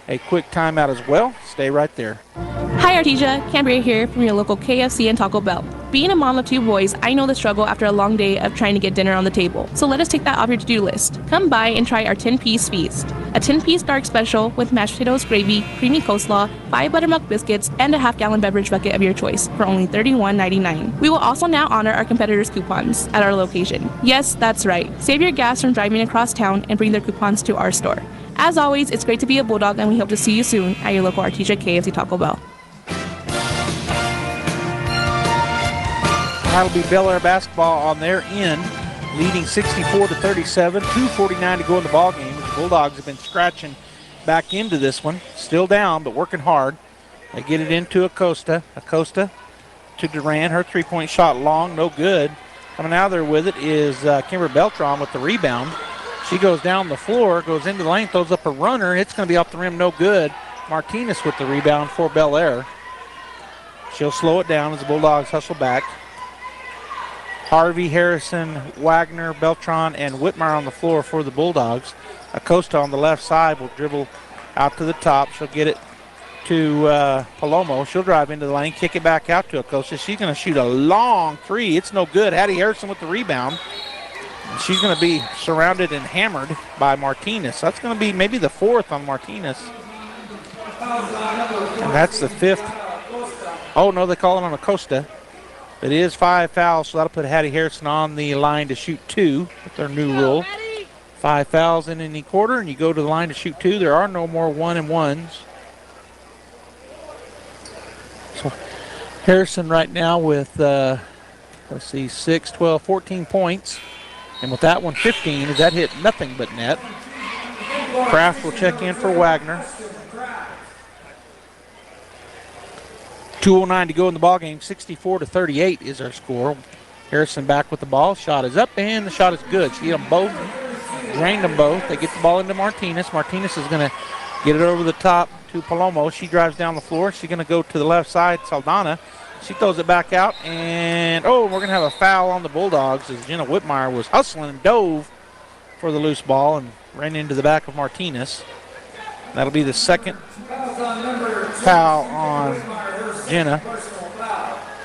a quick timeout as well. Stay right there. Hi Artesia, Cambria here from your local KFC and Taco Bell. Being a mom of 2 boys, I know the struggle after a long day of trying to get dinner on the table. So let us take that off your to-do list. Come by and try our 10-piece feast. A 10-piece dark special with mashed potatoes, gravy, creamy coleslaw, 5 buttermilk biscuits, and a half-gallon beverage bucket of your choice for only $31.99. We will also now honor our competitors' coupons at our location. Yes, that's right. Save your gas from driving across town and bring their coupons to our store. As always, it's great to be a Bulldog, and we hope to see you soon at your local Artesia KFC Taco Bell. That'll be Bel Air basketball on their end. leading 64-37, 2:49 to go in the ball game. The Bulldogs have been scratching back into this one. Still down, but working hard. They get it into Acosta. Acosta to Duran. Her three-point shot long, no good. Coming out there with it is Kimber Beltran with the rebound. She goes down the floor, goes into the lane, throws up a runner. It's going to be off the rim, no good. Martinez with the rebound for Bel Air. She'll slow it down as the Bulldogs hustle back. Harvey, Harrison, Wagner, Beltran, and Whitmire on the floor for the Bulldogs. Acosta on the left side will dribble out to the top. She'll get it to Palomo. She'll drive into the lane, kick it back out to Acosta. She's going to shoot a long three. It's no good. Hattie Harrison with the rebound. She's going to be surrounded and hammered by Martinez. So that's going to be maybe the fourth on Martinez. And that's the fifth. Oh, no, they call it on Acosta. It is 5 fouls, so that'll put Hattie Harrison on the line to shoot 2 with their new rule. 5 fouls in any quarter, and you go to the line to shoot 2. There are no more 1-and-1s. So Harrison right now with, 6, 12, 14 points. And with that one, 15, as that hit nothing but net. Kraft will check in for Wagner. 2:09 to go in the ball game. 64-38 is our score. Harrison back with the ball. Shot is up, and the shot is good. She hit them both, drained them both. They get the ball into Martinez. Martinez is going to get it over the top to Palomo. She drives down the floor. She's going to go to the left side. Saldana. She throws it back out, and we're going to have a foul on the Bulldogs as Jenna Whitmire was hustling and dove for the loose ball and ran into the back of Martinez. That'll be the second foul on Jenna.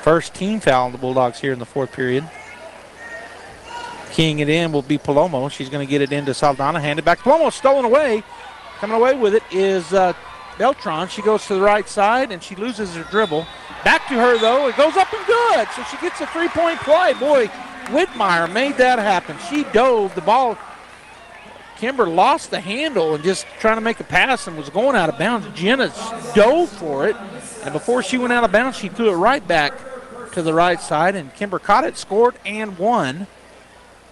First team foul on the Bulldogs here in the fourth period. Keying it in will be Palomo. She's going to get it into Saldana, hand it back. Palomo stolen away. Coming away with it is Beltran. She goes to the right side, and she loses her dribble. Back to her, though. It goes up and good. So she gets a three-point play. Boy, Whitmire made that happen. She dove. The ball, Kimber lost the handle and just trying to make a pass and was going out of bounds. Jenna dove for it. And before she went out of bounds, she threw it right back to the right side. And Kimber caught it, scored, and won.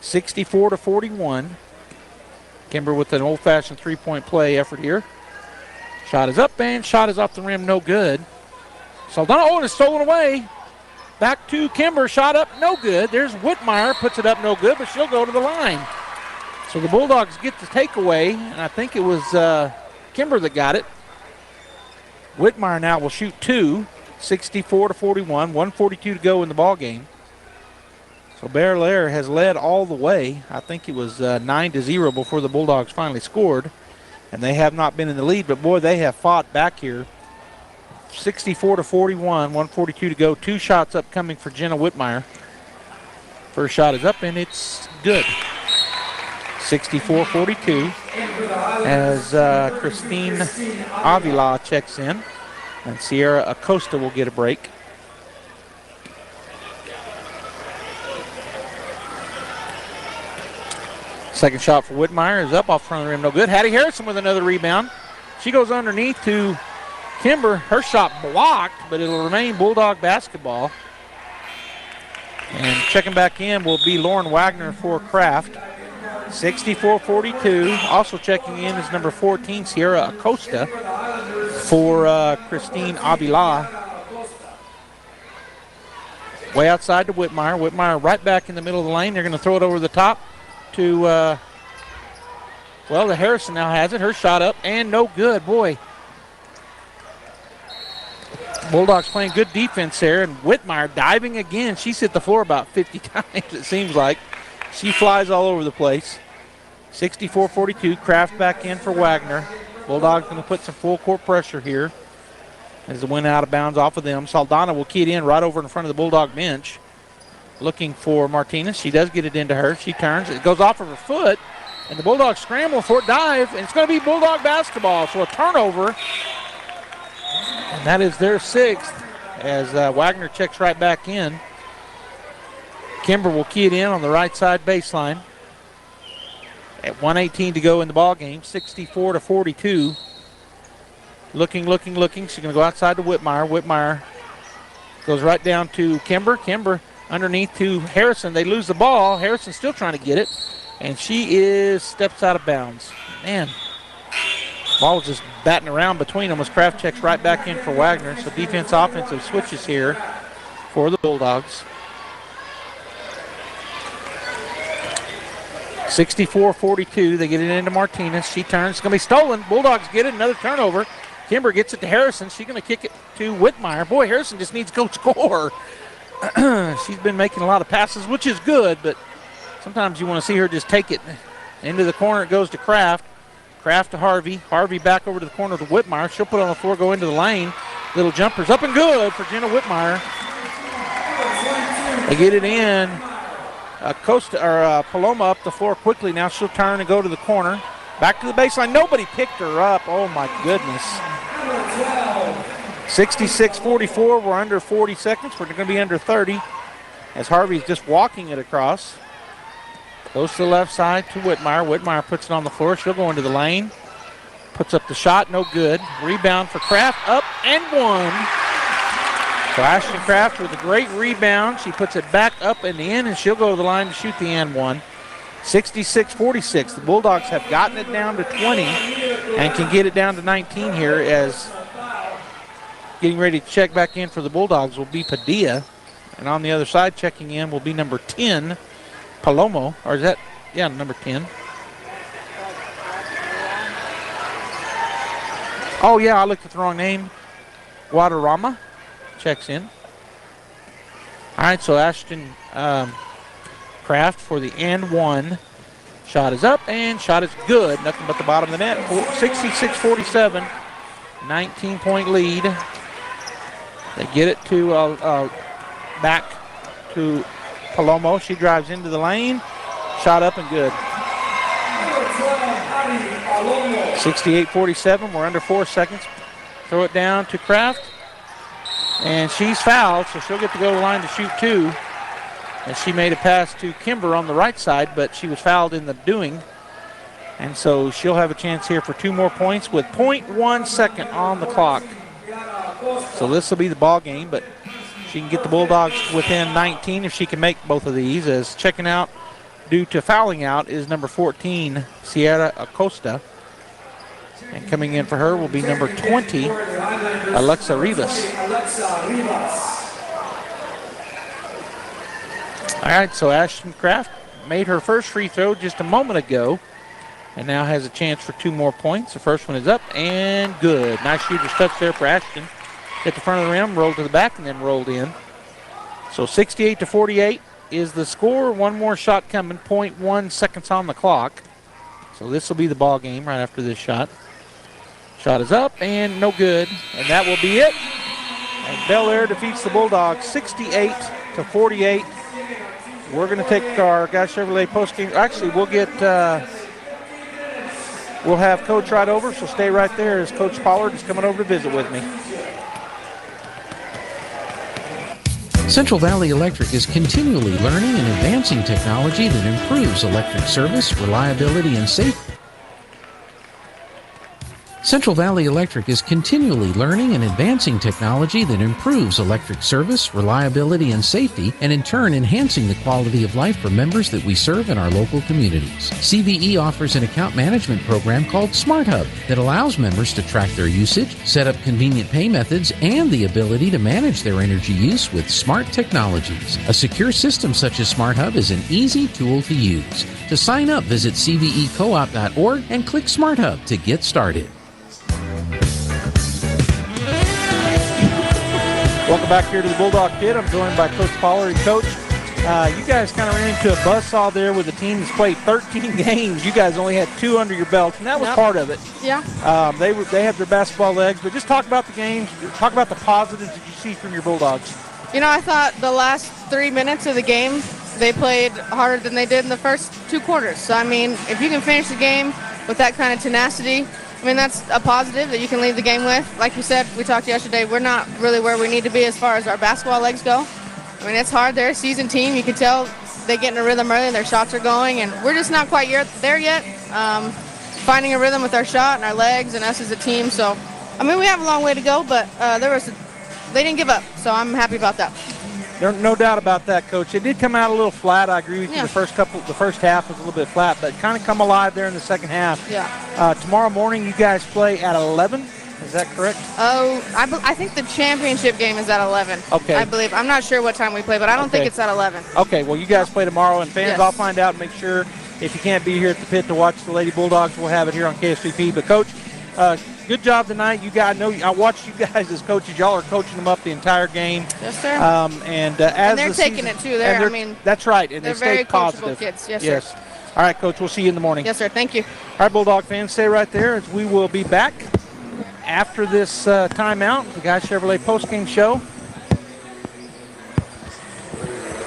64-41. Kimber with an old-fashioned three-point play effort here. Shot is up, and shot is off the rim, no good. Saldana, and it's stolen away. Back to Kimber, shot up, no good. There's Whitmire, puts it up, no good, but she'll go to the line. So the Bulldogs get the takeaway, and I think it was Kimber that got it. Whitmire now will shoot 2, 64-41, 1:42 to go in the ball game. So Bel Air has led all the way. I think it was 9-0 before the Bulldogs finally scored, and they have not been in the lead, but boy, they have fought back here. 64-41, 1:42 to go. 2 shots upcoming for Jenna Whitmire. First shot is up, and it's good. 64-42 as Christine Avila checks in, and Sierra Acosta will get a break. Second shot for Whitmire is up off front of the rim, no good. Hattie Harrison with another rebound. She goes underneath to Kimber. Her shot blocked, but it'll remain Bulldog basketball. And checking back in will be Lauren Wagner for Kraft. 64-42. Also checking in is number 14, Sierra Acosta, for Christine Avila. Way outside to Whitmire. Whitmire right back in the middle of the lane. They're going to throw it over the top to, the Harrison now has it. Her shot up and no good. Boy, Bulldogs playing good defense there, and Whitmire diving again. She's hit the floor about 50 times, it seems like. She flies all over the place. 64-42, Kraft back in for Wagner. Bulldogs going to put some full court pressure here as the win out of bounds off of them. Saldana will key it in right over in front of the Bulldog bench, looking for Martinez. She does get it into her. She turns. It goes off of her foot, and the Bulldogs scramble for it, dive, and it's going to be Bulldog basketball. So a turnover, and that is their 6th as Wagner checks right back in. Kimber will key it in on the right side baseline. At 1:18 to go in the ball game, 64-42. Looking. She's going to go outside to Whitmire. Whitmire goes right down to Kimber. Kimber underneath to Harrison. They lose the ball. Harrison's still trying to get it, and she steps out of bounds. Man, ball was just batting around between them as Kraft checks right back in for Wagner. So defense, offensive switches here for the Bulldogs. 64-42. They get it into Martinez. She turns. It's going to be stolen. Bulldogs get it. Another turnover. Kimber gets it to Harrison. She's going to kick it to Whitmire. Boy, Harrison just needs to go score. She's been making a lot of passes, which is good, but sometimes you want to see her just take it into the corner. It goes to Kraft. Kraft to Harvey. Harvey back over to the corner to Whitmire. She'll put it on the floor, go into the lane. Little jumpers up and good for Jenna Whitmire. They get it in. Paloma up the floor quickly. Now she'll turn and go to the corner. Back to the baseline. Nobody picked her up. Oh, my goodness. 66-44. We're under 40 seconds. We're going to be under 30 as Harvey's just walking it across. Goes to the left side to Whitmire. Whitmire puts it on the floor. She'll go into the lane. Puts up the shot. No good. Rebound for Kraft. Up and one. So Ashton Kraft with a great rebound. She puts it back up and in, and she'll go to the line to shoot the and one. 66-46. The Bulldogs have gotten it down to 20 and can get it down to 19 here as getting ready to check back in for the Bulldogs will be Padilla. And on the other side checking in will be number 10, Palomo. Or is that, yeah, number 10. Oh, yeah, I looked at the wrong name. Guadarrama checks in. All right, so Ashton Kraft for the and one. Shot is up and shot is good. Nothing but the bottom of the net. 66-47, 19-point lead. They get it to back to Palomo. She drives into the lane. Shot up and good. 68-47. We're under 4 seconds. Throw it down to Kraft. And she's fouled, so she'll get to go to the line to shoot two. And she made a pass to Kimber on the right side, but she was fouled in the doing. And so she'll have a chance here for 2 more points with 0.1 second on the clock. So this will be the ball game, but she can get the Bulldogs within 19 if she can make both of these. As checking out due to fouling out is number 14, Sierra Acosta. And coming in for her will be number 20, Alexa Rivas. All right, so Ashton Kraft made her first free throw just a moment ago and now has a chance for 2 more points. The first one is up and good. Nice shooter's touch there for Ashton. Hit the front of the rim, rolled to the back, and then rolled in. So 68-48 is the score. 1 more shot coming, 0.1 seconds on the clock. So this will be the ball game right after this shot. Shot is up and no good, and that will be it. And Bel Air defeats the Bulldogs 68-48. We're going to take our Guy Chevrolet postgame. Actually, we'll have Coach right over, so stay right there as Coach Pollard is coming over to visit with me. Central Valley Electric is continually learning and advancing technology that improves electric service, reliability, and safety. Central Valley Electric is continually learning and advancing technology that improves electric service, reliability, and safety, and in turn enhancing the quality of life for members that we serve in our local communities. CVE offers an account management program called Smart Hub that allows members to track their usage, set up convenient pay methods, and the ability to manage their energy use with smart technologies. A secure system such as Smart Hub is an easy tool to use. To sign up, visit cvecoop.org and click Smart Hub to get started. Welcome back here to the Bulldog Pit. I'm joined by Coach Pollard. And Coach, you guys kind of ran into a buzzsaw there with a team that's played 13 games. You guys only had 2 under your belt, and that was part of it. Yeah. They have their basketball legs, but just talk about the games. Talk about the positives that you see from your Bulldogs. You know, I thought the last 3 minutes of the game, they played harder than they did in the first 2 quarters. So, I mean, if you can finish the game with that kind of tenacity, I mean, that's a positive that you can leave the game with. Like you said, we talked yesterday, we're not really where we need to be as far as our basketball legs go. I mean, it's hard. They're a seasoned team. You can tell they get in a rhythm early and their shots are going, and we're just not quite there yet. Finding a rhythm with our shot and our legs and us as a team. So, I mean, we have a long way to go, but they didn't give up, so I'm happy about that. No doubt about that, Coach. It did come out a little flat. I agree with you. The first half was a little bit flat, but kind of come alive there in the second half. Yeah. Tomorrow morning, you guys play at 11. Is that correct? Oh, I think the championship game is at 11. Okay. I believe. I'm not sure what time we play, but I don't think it's at 11. Okay, well, you guys play tomorrow, and fans, Yes. I'll find out and make sure if you can't be here at the pit to watch the Lady Bulldogs, we'll have it here on KSVP. But, Coach, good job tonight. You guys, I watched you guys as coaches. Y'all are coaching them up the entire game. Yes, sir. And they're taking it, too. That's right, and they're they very stay positive. coachable kids. Yes, sir. All right, Coach, we'll see you in the morning. Yes, sir. Thank you. All right, Bulldog fans, stay right there as we will be back after this timeout, the Guy Chevrolet postgame show.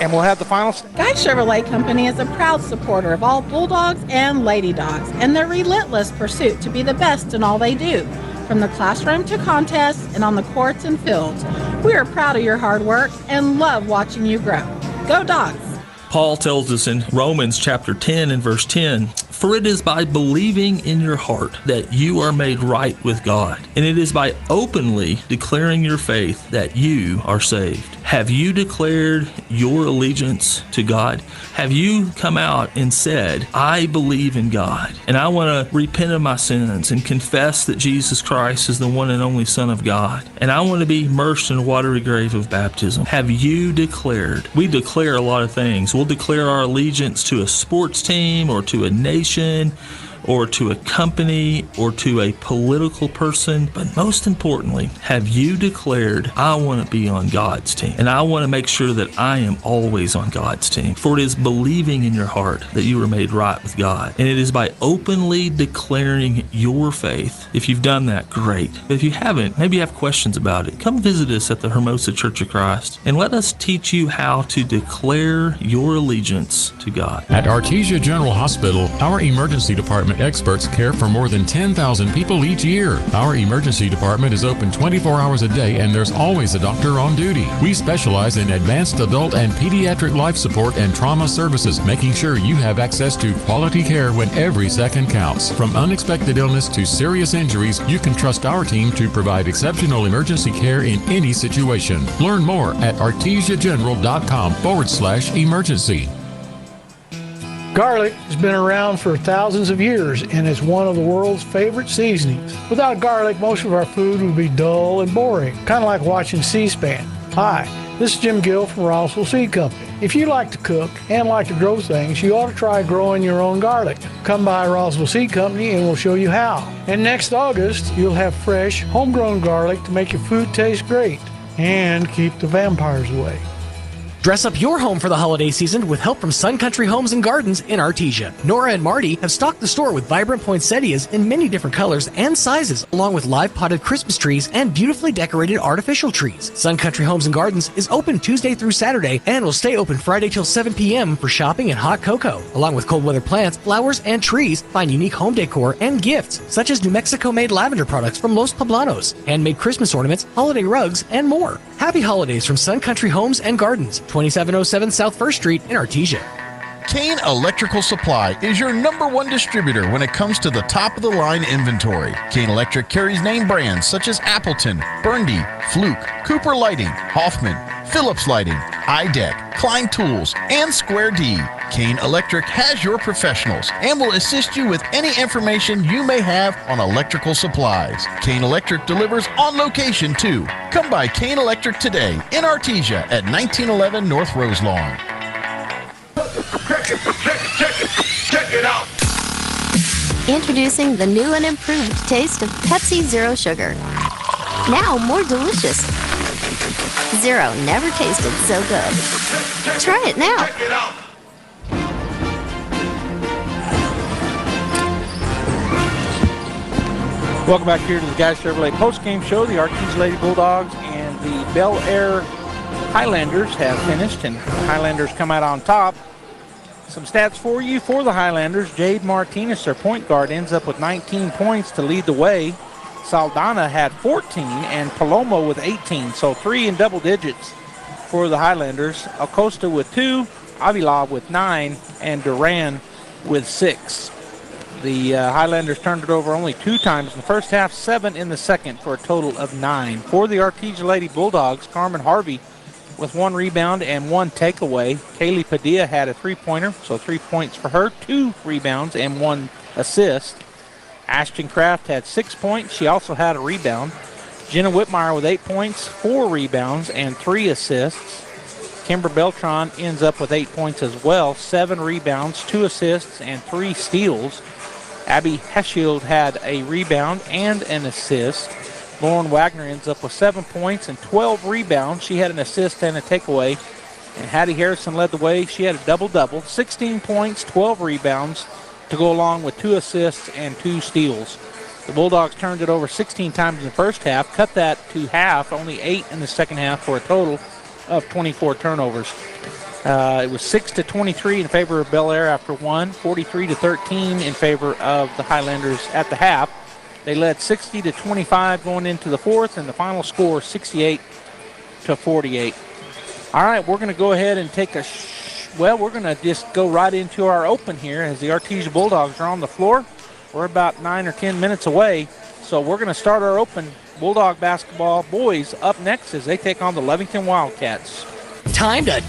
And we'll have the final. Guy Chevrolet Company is a proud supporter of all Bulldogs and Lady Dogs and their relentless pursuit to be the best in all they do, from the classroom to contests and on the courts and fields. We are proud of your hard work and love watching you grow. Go Dogs! Paul tells us in Romans chapter 10 and verse 10, "For it is by believing in your heart that you are made right with God, and it is by openly declaring your faith that you are saved." Have you declared your allegiance to God? Have you come out and said, "I believe in God, and I want to repent of my sins and confess that Jesus Christ is the one and only Son of God, and I want to be immersed in a watery grave of baptism"? Have you declared? We declare a lot of things. We'll declare our allegiance to a sports team or to a nation or to a company or to a political person. But most importantly, have you declared, "I want to be on God's team, and I want to make sure that I am always on God's team"? For it is believing in your heart that you were made right with God, and it is by openly declaring your faith. If you've done that, great. But if you haven't, maybe you have questions about it, come visit us at the Hermosa Church of Christ and let us teach you how to declare your allegiance to God. At Artesia General Hospital, our emergency department experts care for more than 10,000 people each year. Our emergency department is open 24 hours a day, and there's always a doctor on duty. We specialize in advanced adult and pediatric life support and trauma services, making sure you have access to quality care when every second counts. From unexpected illness to serious injuries, you can trust our team to provide exceptional emergency care in any situation. Learn more at artesiageneral.com/emergency. Garlic has been around for thousands of years and is one of the world's favorite seasonings. Without garlic, most of our food would be dull and boring, kind of like watching C-SPAN. Hi, this is Jim Gill from Rossville Seed Company. If you like to cook and like to grow things, you ought to try growing your own garlic. Come by Rossville Seed Company and we'll show you how. And next August, you'll have fresh, homegrown garlic to make your food taste great and keep the vampires away. Dress up your home for the holiday season with help from Sun Country Homes and Gardens in Artesia. Nora and Marty have stocked the store with vibrant poinsettias in many different colors and sizes, along with live potted Christmas trees and beautifully decorated artificial trees. Sun Country Homes and Gardens is open Tuesday through Saturday and will stay open Friday till 7 p.m. for shopping and hot cocoa. Along with cold weather plants, flowers, and trees, find unique home decor and gifts, such as New Mexico-made lavender products from Los Poblanos, handmade Christmas ornaments, holiday rugs, and more. Happy holidays from Sun Country Homes and Gardens, 2707 South 1st Street in Artesia. Kane Electrical Supply is your #1 distributor when it comes to the top-of-the-line inventory. Kane Electric carries name brands such as Appleton, Burndy, Fluke, Cooper Lighting, Hoffman, Phillips Lighting, iDeck, Klein Tools, and Square D. Kane Electric has your professionals and will assist you with any information you may have on electrical supplies. Kane Electric delivers on location too. Come by Kane Electric today in Artesia at 1911 North Roselawn. Check it out. Introducing the new and improved taste of Pepsi Zero Sugar. Now more delicious. Zero never tasted so good. Try it now. Welcome back here to the Guy Chevrolet postgame show. The Artesia Lady Bulldogs and the Bel Air Highlanders have finished, and the Highlanders come out on top. Some stats for you for the Highlanders. Jade Martinez, their point guard, ends up with 19 points to lead the way. Saldana had 14 and Palomo with 18, so 3 in double digits for the Highlanders. Acosta with 2, Avila with 9, and Duran with 6. The Highlanders turned it over only 2 times in the first half, 7 in the second, for a total of 9. For the Artesia Lady Bulldogs, Carmen Harvey with 1 rebound and 1 takeaway. Kaylee Padilla had a 3-pointer, so 3 points for her, 2 rebounds and 1 assist. Ashton Kraft had 6 points. She also had a rebound. Jenna Whitmire with 8 points, 4 rebounds, and 3 assists. Kimber Beltran ends up with 8 points as well, 7 rebounds, 2 assists, and 3 steals. Abby Heshield had a rebound and an assist. Lauren Wagner ends up with 7 points and 12 rebounds. She had an assist and a takeaway. And Hattie Harrison led the way. She had a double-double, 16 points, 12 rebounds, to go along with 2 assists and 2 steals. The Bulldogs turned it over 16 times in the first half, cut that to half, only 8 in the second half for a total of 24 turnovers. It was 6-23 in favor of Bel Air after 1, 43-13 in favor of the Highlanders at the half. They led 60-25 going into the fourth, and the final score 68-48. All right, we're going to go ahead and take we're going to just go right into our open here as the Artesia Bulldogs are on the floor. We're about 9 or 10 minutes away, so we're going to start our open. Bulldog basketball boys up next as they take on the Levington Wildcats. Time to